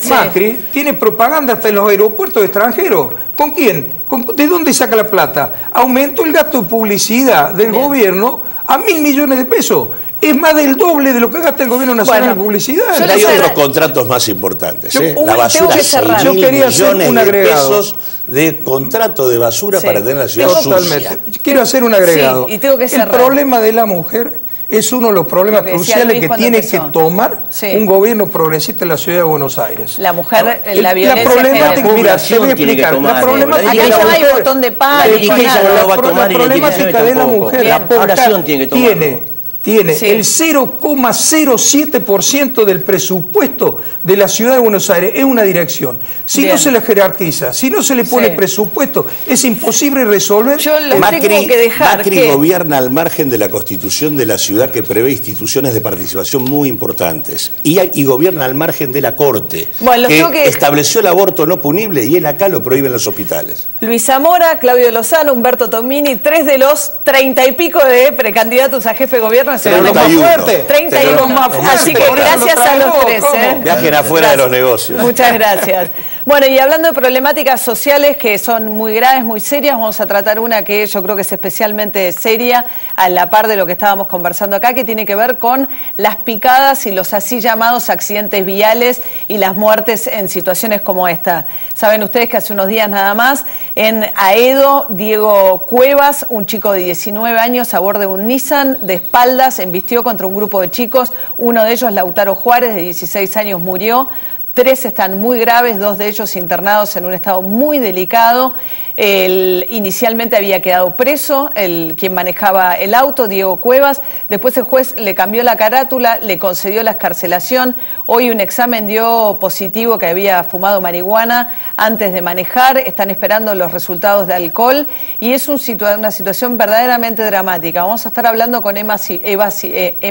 tiene propaganda hasta en los aeropuertos extranjeros. ¿Con quién? ¿De dónde saca la plata? Aumentó el gasto de publicidad del gobierno a 1.000 millones de pesos. Es más del doble de lo que gasta el gobierno nacional en publicidad. Hay otros contratos más importantes. La basura, 6.000 millones de pesos de contrato de basura para tener la ciudad sucia. Quiero hacer un agregado. Y tengo que el problema de la mujer es uno de los problemas cruciales que tiene que tomar un gobierno progresista en la ciudad de Buenos Aires. La mujer, la violencia problemática, mira, te voy a explicar. La problemática de la mujer, no hay botón de pánico, la problemática de la mujer, la población tiene que tomarlo. Tiene el 0,07% del presupuesto de la ciudad de Buenos Aires, es una dirección. Si no se la jerarquiza, si no se le pone presupuesto, es imposible resolver. Macri gobierna al margen de la constitución de la ciudad que prevé instituciones de participación muy importantes y gobierna al margen de la Corte, que estableció el aborto no punible y él acá lo prohíbe en los hospitales. Luis Zamora, Claudio Lozano, Humberto Tomini, 3 de los 30 y pico de precandidatos a jefe de gobierno 31 más fuerte. 31 más fuerte. Así que gracias a los tres. Viajen afuera de los negocios. Muchas gracias. Bueno, y hablando de problemáticas sociales que son muy graves, muy serias, vamos a tratar una que yo creo que es especialmente seria, a la par de lo que estábamos conversando acá, que tiene que ver con las picadas y los así llamados accidentes viales y las muertes en situaciones como esta. Saben ustedes que hace unos días nada más, en Aedo, Diego Cuevas, un chico de 19 años a bordo de un Nissan, de espaldas, embistió contra un grupo de chicos. Uno de ellos, Lautaro Juárez, de 16 años, murió. 3 están muy graves, 2 de ellos internados en un estado muy delicado. Inicialmente había quedado preso quien manejaba el auto, Diego Cuevas. Después el juez le cambió la carátula, le concedió la excarcelación. Hoy un examen dio positivo que había fumado marihuana antes de manejar. Están esperando los resultados de alcohol y es una situación verdaderamente dramática. Vamos a estar hablando con Emma Cibotti.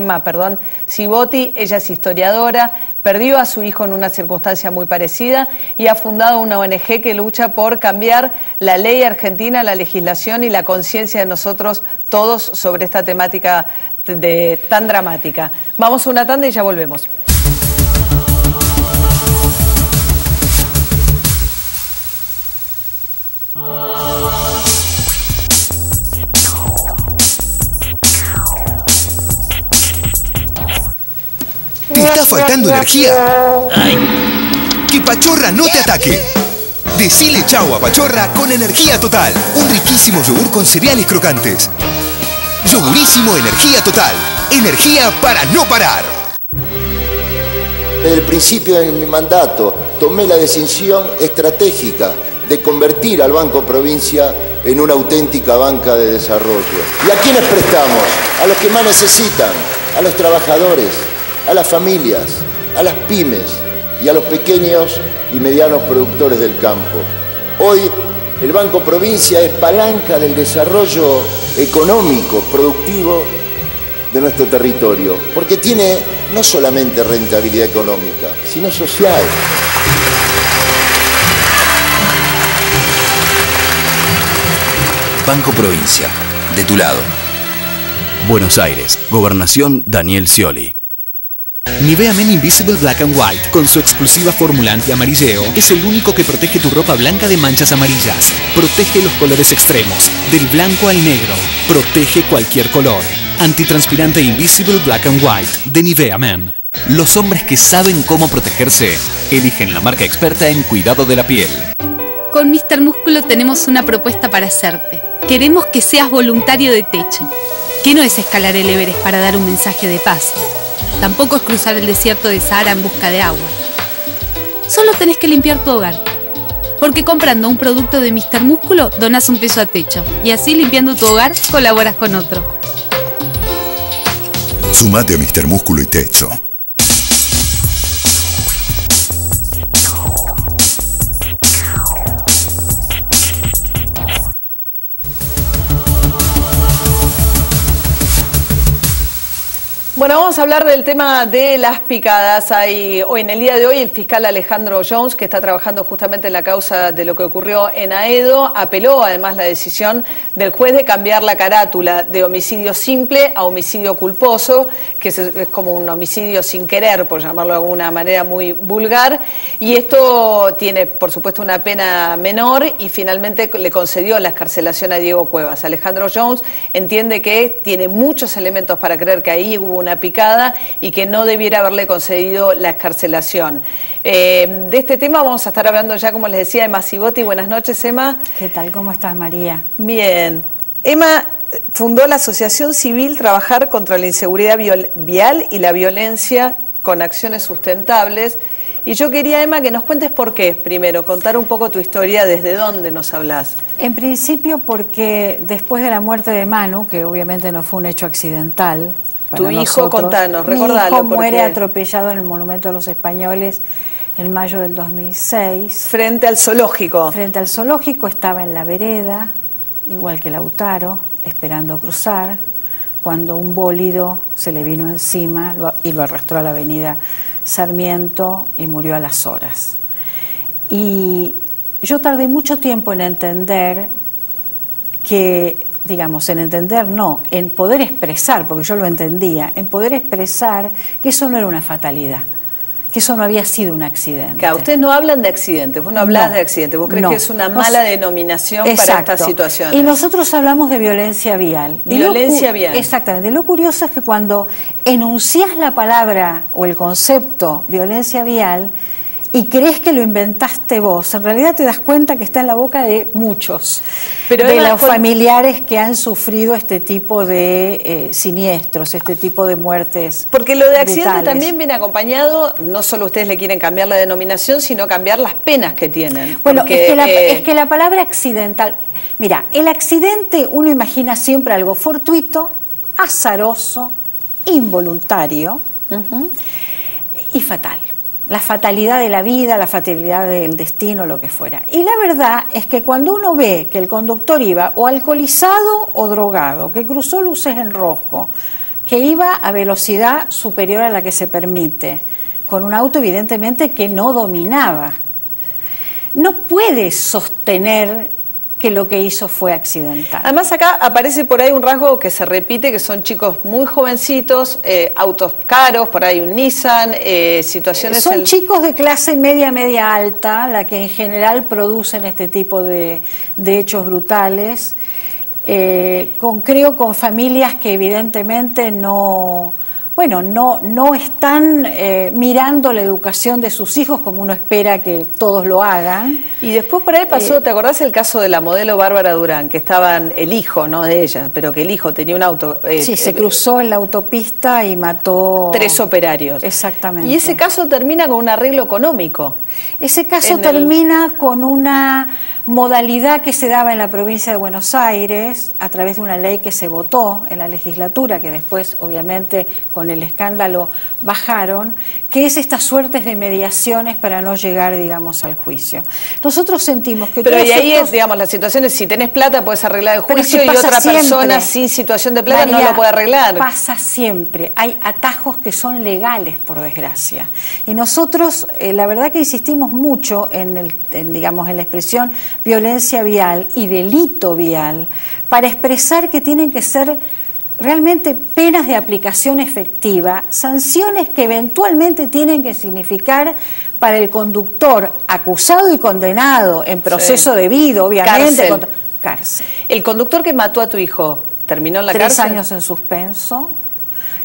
Ella es historiadora, perdió a su hijo en una circunstancia muy parecida y ha fundado una ONG que lucha por cambiar la ley argentina, la legislación y la conciencia de nosotros todos sobre esta temática tan dramática. Vamos a una tanda y ya volvemos. ¿Te está faltando energía? ¡Que Pachorra no te ataque! Decile chau a Pachorra con Energía Total. Un riquísimo yogur con cereales crocantes. Yogurísimo Energía Total. Energía para no parar. Desde el principio de mi mandato tomé la decisión estratégica de convertir al Banco Provincia en una auténtica banca de desarrollo. ¿Y a quiénes prestamos? A los que más necesitan, a los trabajadores, a las familias, a las pymes y a los pequeños y medianos productores del campo. Hoy el Banco Provincia es palanca del desarrollo económico, productivo de nuestro territorio, porque tiene no solamente rentabilidad económica, sino social. Banco Provincia, de tu lado. Buenos Aires, Gobernación Daniel Scioli. Nivea Men Invisible Black and White, con su exclusiva fórmula anti-amarilleo, es el único que protege tu ropa blanca de manchas amarillas. Protege los colores extremos, del blanco al negro. Protege cualquier color. Antitranspirante Invisible Black and White, de Nivea Men. Los hombres que saben cómo protegerse, eligen la marca experta en cuidado de la piel. Con Mr. Músculo tenemos una propuesta para hacerte. Queremos que seas voluntario de techo. Que no es escalar el Everest para dar un mensaje de paz. Tampoco es cruzar el desierto de Sahara en busca de agua. Solo tenés que limpiar tu hogar. Porque comprando un producto de Mr. Músculo, donás un peso a techo. Y así, limpiando tu hogar, colaboras con otro. Sumate a Mr. Músculo y Techo. Bueno, vamos a hablar del tema de las picadas. Hoy, en el día de hoy, el fiscal Alejandro Jones, que está trabajando justamente en la causa de lo que ocurrió en Aedo, apeló además la decisión del juez de cambiar la carátula de homicidio simple a homicidio culposo, que es como un homicidio sin querer, por llamarlo de alguna manera muy vulgar. Y esto tiene, por supuesto, una pena menor y finalmente le concedió la excarcelación a Diego Cuevas. Alejandro Jones entiende que tiene muchos elementos para creer que ahí hubo una picada y que no debiera haberle concedido la excarcelación. De este tema vamos a estar hablando ya, como les decía, Emma Cibotti. Buenas noches, Emma. ¿Qué tal? ¿Cómo estás, María? Bien. Emma fundó la Asociación Civil Trabajar contra la Inseguridad Vial y la Violencia con Acciones Sustentables. Y yo quería, Emma, que nos cuentes por qué. Primero, contar un poco tu historia, desde dónde nos hablas. En principio porque después de la muerte de Manu, que obviamente no fue un hecho accidental, tu hijo, contanos, recordalo. Mi hijo muere atropellado en el Monumento a los Españoles en mayo del 2006. Frente al zoológico. Frente al zoológico, estaba en la vereda, igual que Lautaro, esperando cruzar, cuando un bólido se le vino encima y lo arrastró a la avenida Sarmiento y murió a las horas. Y yo tardé mucho tiempo en entender que digamos, en entender, no, en poder expresar, porque yo lo entendía, en poder expresar que eso no era una fatalidad, que eso no había sido un accidente. Claro, ustedes no hablan de accidentes, vos no hablás de accidentes, vos crees que es una mala denominación para estas situaciones. Y nosotros hablamos de violencia vial. Violencia vial. Exactamente. Lo curioso es que cuando enunciás la palabra o el concepto violencia vial y crees que lo inventaste vos, en realidad te das cuenta que está en la boca de muchos, pero de los familiares que han sufrido este tipo de siniestros, este tipo de muertes. Porque lo de accidente también viene acompañado, no solo ustedes le quieren cambiar la denominación, sino cambiar las penas que tienen. Bueno, es que la palabra accidental, mira, el accidente uno imagina siempre algo fortuito, azaroso, involuntario y fatal. La fatalidad de la vida, la fatalidad del destino, lo que fuera. Y la verdad es que cuando uno ve que el conductor iba o alcoholizado o drogado, que cruzó luces en rojo, que iba a velocidad superior a la que se permite, con un auto evidentemente que no dominaba, no puede sostener que lo que hizo fue accidental. Además acá aparece por ahí un rasgo que se repite, que son chicos muy jovencitos, autos caros, por ahí un Nissan, situaciones... Son chicos de clase media, media alta, la que en general producen este tipo de hechos brutales, creo con familias que evidentemente no están mirando la educación de sus hijos como uno espera que todos lo hagan. Y después por ahí pasó, ¿te acordás el caso de la modelo Bárbara Durán? Que estaban, el hijo, no de ella, pero que el hijo tenía un auto... sí, se cruzó en la autopista y mató... 3 operarios. Exactamente. Y ese caso termina con un arreglo económico. Ese caso termina con una modalidad que se daba en la provincia de Buenos Aires a través de una ley que se votó en la legislatura, que después obviamente con el escándalo bajaron, que es estas suertes de mediaciones para no llegar, digamos, al juicio. Nosotros sentimos que... Pero y ahí es, digamos, la situación es, si tenés plata puedes arreglar el juicio y otra persona sin situación de plata no lo puede arreglar. Pasa siempre, hay atajos que son legales, por desgracia. Y nosotros, la verdad que insistimos mucho digamos, en la expresión violencia vial y delito vial, para expresar que tienen que ser realmente penas de aplicación efectiva, sanciones que eventualmente tienen que significar para el conductor acusado y condenado en proceso debido, obviamente. Cárcel. El conductor que mató a tu hijo, ¿terminó en la cárcel? 3 años en suspenso.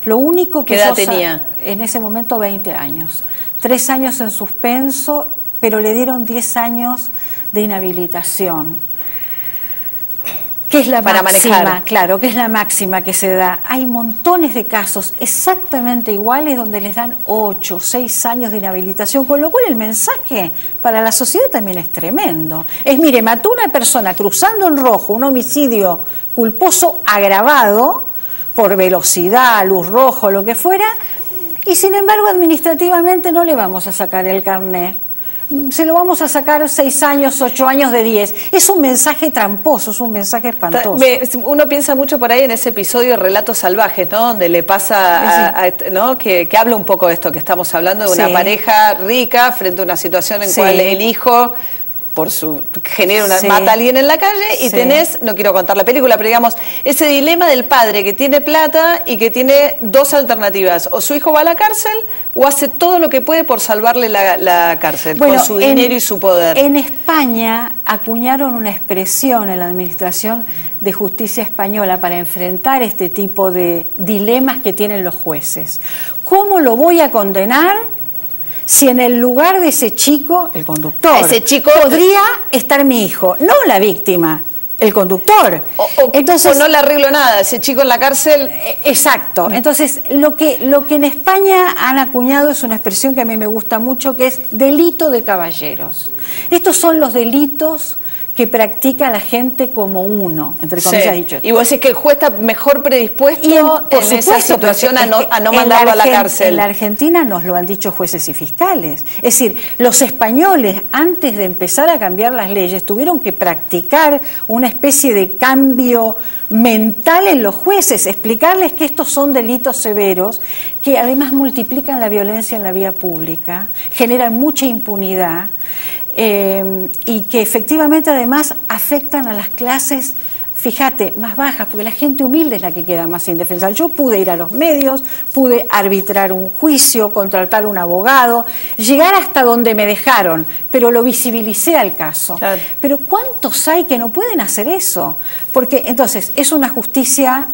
Lo único que... ¿Qué edad tenía? En ese momento 20 años. 3 años en suspenso, pero le dieron 10 años de inhabilitación, que es la para máxima, manejar. Claro, que es la máxima que se da. Hay montones de casos exactamente iguales donde les dan 8, 6 años de inhabilitación, con lo cual el mensaje para la sociedad también es tremendo. Mire, mató a una persona cruzando en rojo, un homicidio culposo agravado por velocidad, luz rojo, lo que fuera, y sin embargo administrativamente no le vamos a sacar el carnet. Se lo vamos a sacar 6 años, 8 años de 10. Es un mensaje tramposo, es un mensaje espantoso. Uno piensa mucho por ahí en ese episodio de Relatos Salvajes, ¿no? Donde le pasa, ¿no? que habla un poco de esto, que estamos hablando de una pareja rica frente a una situación en cual el hijo... mata a alguien en la calle y tenés, no quiero contar la película, pero digamos, ese dilema del padre que tiene plata y que tiene 2 alternativas, o su hijo va a la cárcel o hace todo lo que puede por salvarle la cárcel, con su dinero y su poder. En España acuñaron una expresión en la Administración de Justicia Española para enfrentar este tipo de dilemas que tienen los jueces. ¿Cómo lo voy a condenar? Si en el lugar de ese chico, el conductor, podría estar mi hijo, no la víctima, el conductor. Entonces, o no le arreglo nada, ese chico en la cárcel... Exacto. Entonces, lo que en España han acuñado es una expresión que a mí me gusta mucho, que es delito de caballeros. Estos son los delitos que practica la gente como uno, entre comillas dicho. Y vos decís que el juez está mejor predispuesto en esa situación a no mandarlo a la cárcel. En la Argentina nos lo han dicho jueces y fiscales. Es decir, los españoles, antes de empezar a cambiar las leyes, tuvieron que practicar una especie de cambio mental en los jueces, explicarles que estos son delitos severos, que además multiplican la violencia en la vía pública, generan mucha impunidad, y que efectivamente además afectan a las clases fíjate, más bajas, porque la gente humilde es la que queda más indefensa. Yo pude ir a los medios, pude arbitrar un juicio, contratar un abogado, llegar hasta donde me dejaron, pero lo visibilicé al caso. Claro. Pero ¿cuántos hay que no pueden hacer eso? Porque entonces es una justicia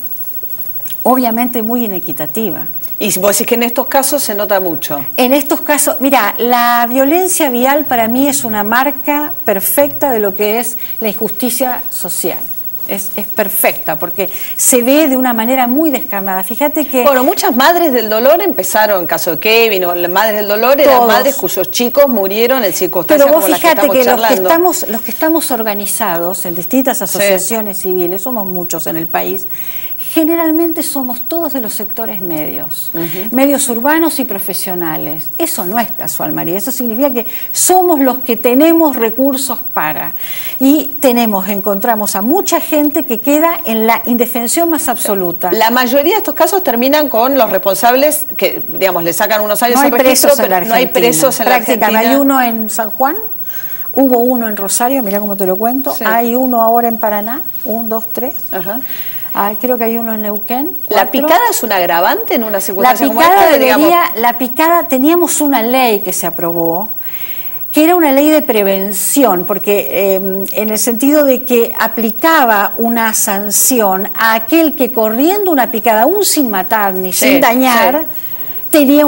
obviamente muy inequitativa. Y vos decís que en estos casos se nota mucho. En estos casos, mira, la violencia vial para mí es una marca perfecta de lo que es la injusticia social. Es perfecta, porque se ve de una manera muy descarnada. Fíjate que... Bueno, muchas madres del dolor empezaron, en caso de Kevin, o las madres del dolor eran madres cuyos chicos murieron en circunstancias como las que estamos charlando. Pero vos fíjate que los que estamos organizados en distintas asociaciones civiles, somos muchos en el país, generalmente somos todos de los sectores medios, medios urbanos y profesionales. Eso no es casual, María, eso significa que somos los que tenemos recursos para. Y encontramos a mucha gente que queda en la indefensión más absoluta. La mayoría de estos casos terminan con los responsables que, digamos, le sacan unos años de registro, pero no hay presos en la Argentina. Hay uno en San Juan, hubo uno en Rosario, mirá cómo te lo cuento, hay uno ahora en Paraná, 1, 2, 3. Creo que hay uno en Neuquén. 4. ¿La picada es un agravante en una circunstancia como esta? La picada, teníamos una ley que se aprobó, que era una ley de prevención, porque en el sentido de que aplicaba una sanción a aquel que corriendo una picada, aún sin matar ni sin dañar, recibía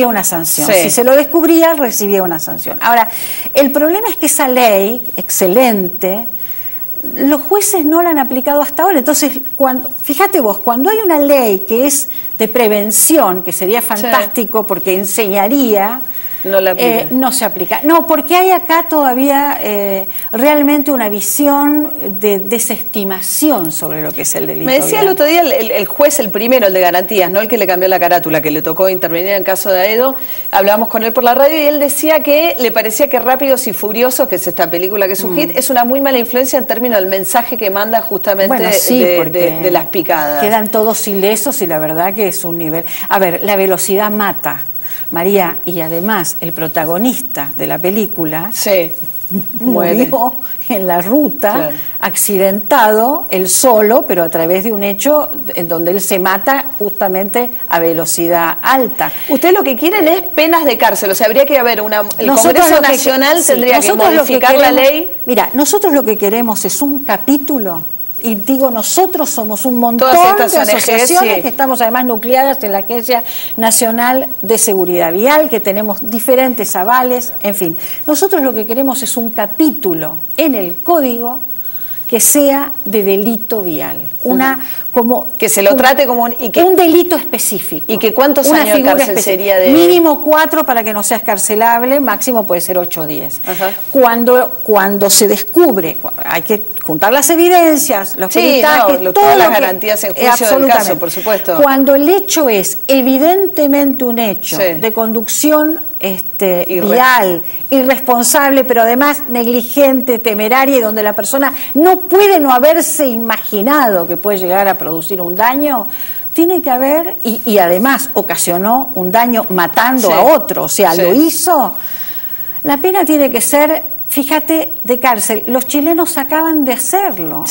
una sanción. Si se lo descubría, recibía una sanción. Ahora, el problema es que esa ley, excelente, los jueces no la han aplicado hasta ahora. Entonces, fíjate vos, cuando hay una ley que es de prevención, que sería fantástico porque enseñaría, no se aplica. No, porque hay acá todavía realmente una visión de desestimación sobre lo que es el delito. Me decía el otro día el juez, el primero, el de garantías, no el que le cambió la carátula, que le tocó intervenir en el caso de Aedo. Hablábamos con él por la radio y él decía que le parecía que Rápidos y Furiosos, que es esta película que es un hit, es una muy mala influencia en términos del mensaje que manda justamente de las picadas. Quedan todos ilesos y la verdad que es un nivel... A ver, la velocidad mata. María, y además el protagonista de la película murió en la ruta, accidentado, él solo, pero a través de un hecho en donde él se mata justamente a velocidad alta. Ustedes lo que quieren es penas de cárcel, o sea, habría que haber el Congreso Nacional tendría que modificar la ley. Mira, nosotros lo que queremos es un capítulo. Y digo, nosotros somos un montón de asociaciones que estamos además nucleadas en la Agencia Nacional de Seguridad Vial, que tenemos diferentes avales, en fin. Nosotros lo que queremos es un capítulo en el código que sea de delito vial. Que se lo trate como un delito específico. ¿Y que cuántos años de cárcel sería de...? Mínimo 4 para que no sea escarcelable, máximo puede ser 8 o 10. Cuando se descubre, hay que juntar las evidencias, los peritajes, todas las garantías en juicio del caso, por supuesto. Cuando el hecho es evidentemente un hecho de conducción vial, irresponsable, pero además negligente, temeraria, y donde la persona no puede no haberse imaginado que puede llegar a producir un daño, tiene que haber, y además ocasionó un daño matando a otro, o sea, lo hizo, la pena tiene que ser, fíjate, de cárcel. Los chilenos acaban de hacerlo,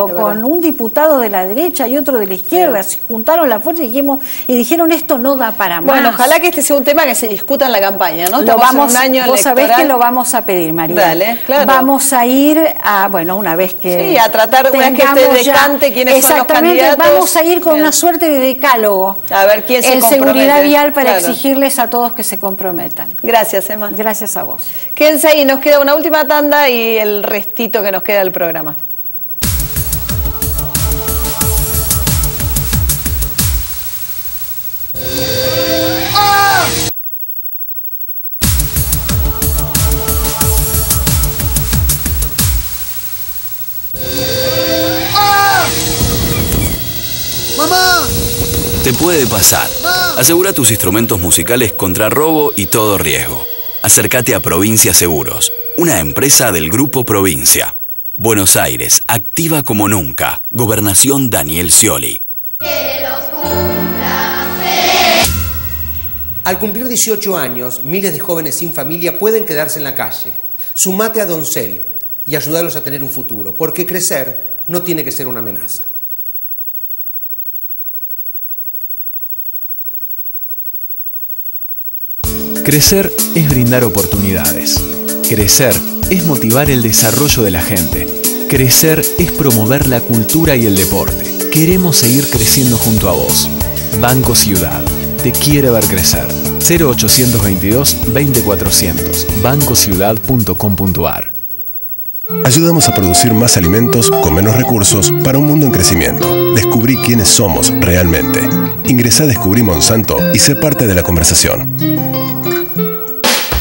con un diputado de la derecha y otro de la izquierda, se juntaron la fuerza y dijeron esto no da para más. Bueno, ojalá que este sea un tema que se discuta en la campaña, ¿no? Vos sabés que lo vamos a pedir, María. Dale, claro. Vamos a ir a, una vez que... Sí, a tratar, una vez que esté decante quiénes son los candidatos. Vamos a ir con una suerte de decálogo. A ver quién se compromete. En seguridad vial para exigirles a todos que se comprometan. Gracias, Emma. Gracias a vos. Quédense ahí, nos queda una última tanda y el restito que nos queda del programa. ¡Mamá! Te puede pasar. Asegura tus instrumentos musicales contra robo y todo riesgo. Acércate a Provincia Seguros, una empresa del Grupo Provincia. Buenos Aires, activa como nunca. Gobernación Daniel Scioli. Al cumplir 18 años, miles de jóvenes sin familia pueden quedarse en la calle. Sumate a Doncel. y ayudarlos a tener un futuro, porque crecer no tiene que ser una amenaza. Crecer es brindar oportunidades. Crecer es motivar el desarrollo de la gente. Crecer es promover la cultura y el deporte. Queremos seguir creciendo junto a vos. Banco Ciudad. Te quiere ver crecer. 0822-20400. bancociudad.com.ar. Ayudamos a producir más alimentos con menos recursos para un mundo en crecimiento. Descubrí quiénes somos realmente. Ingresá a Descubrí Monsanto y sé parte de la conversación.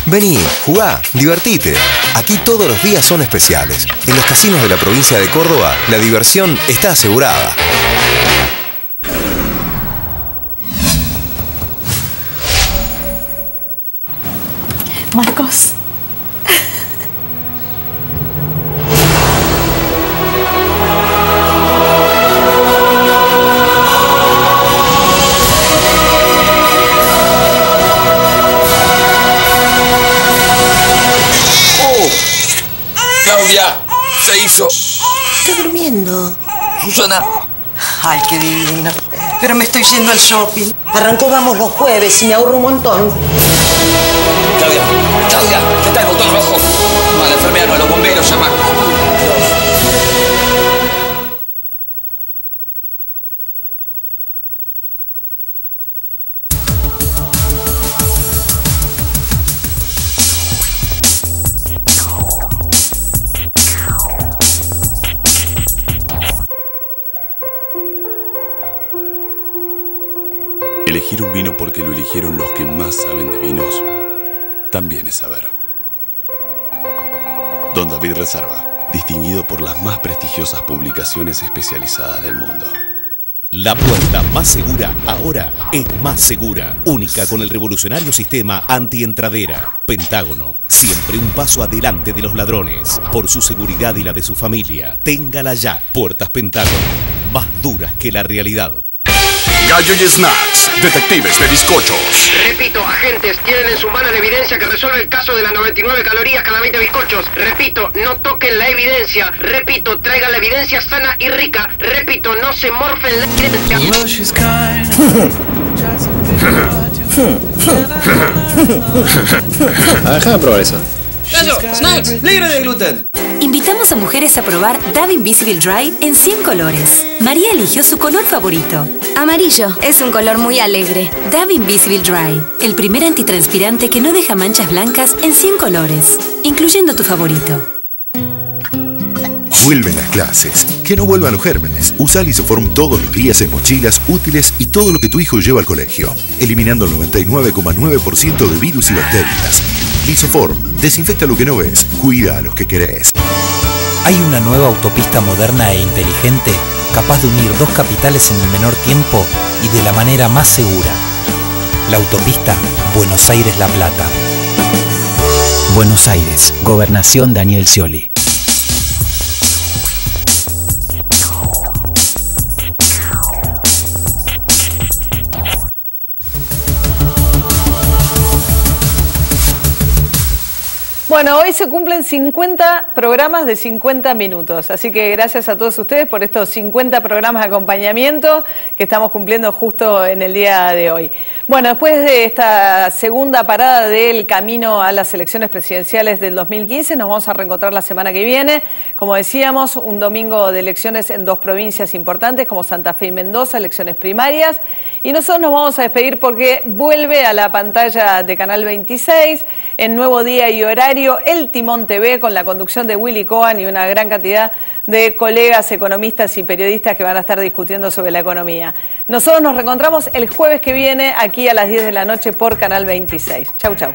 Vení, jugá, divertite. Aquí todos los días son especiales. En los casinos de la provincia de Córdoba, la diversión está asegurada. Marcos. Claudia, se hizo. Está durmiendo. Susana. Ay, qué divino. Pero me estoy yendo al shopping. Arrancó Vamos los jueves y me ahorro un montón. Claudia, está el botón rojo. No, a la enfermera, no, a los bomberos, llama. Elegir un vino porque lo eligieron los que más saben de vinos, también es saber. Don David Reserva, distinguido por las más prestigiosas publicaciones especializadas del mundo. La puerta más segura ahora es Más Segura, única con el revolucionario sistema antientradera. Pentágono, siempre un paso adelante de los ladrones. Por su seguridad y la de su familia, téngala ya. Puertas Pentágono, más duras que la realidad. Gallo y Snacks, detectives de bizcochos. Repito, agentes, tienen en su mano la evidencia que resuelve el caso de las 99 calorías cada 20 bizcochos. Repito, no toquen la evidencia. Repito, traigan la evidencia sana y rica. Repito, no se morfen la evidencia. Déjame probar eso. Gallo, Snacks, libre de gluten. Invitamos a mujeres a probar Dove Invisible Dry en 100 colores. María eligió su color favorito. Amarillo, es un color muy alegre. Dove Invisible Dry, el primer antitranspirante que no deja manchas blancas en 100 colores, incluyendo tu favorito. Vuelven las clases. Que no vuelvan los gérmenes. Usa Lisoform todos los días en mochilas, útiles y todo lo que tu hijo lleva al colegio, eliminando el 99,9% de virus y bacterias. Lisoform, desinfecta lo que no ves, cuida a los que querés. Hay una nueva autopista moderna e inteligente capaz de unir dos capitales en el menor tiempo y de la manera más segura. La autopista Buenos Aires-La Plata. Buenos Aires, Gobernación Daniel Scioli. Bueno, hoy se cumplen 50 programas de 50 minutos, así que gracias a todos ustedes por estos 50 programas de acompañamiento que estamos cumpliendo justo en el día de hoy. Bueno, después de esta segunda parada del camino a las elecciones presidenciales del 2015, nos vamos a reencontrar la semana que viene. Como decíamos, un domingo de elecciones en dos provincias importantes como Santa Fe y Mendoza, elecciones primarias. Y nosotros nos vamos a despedir porque vuelve a la pantalla de Canal 26, en nuevo día y horario, El Timón TV, con la conducción de Willy Cohen y una gran cantidad de colegas economistas y periodistas que van a estar discutiendo sobre la economía. Nosotros nos reencontramos el jueves que viene aquí a las 10 de la noche por Canal 26. Chau, chau.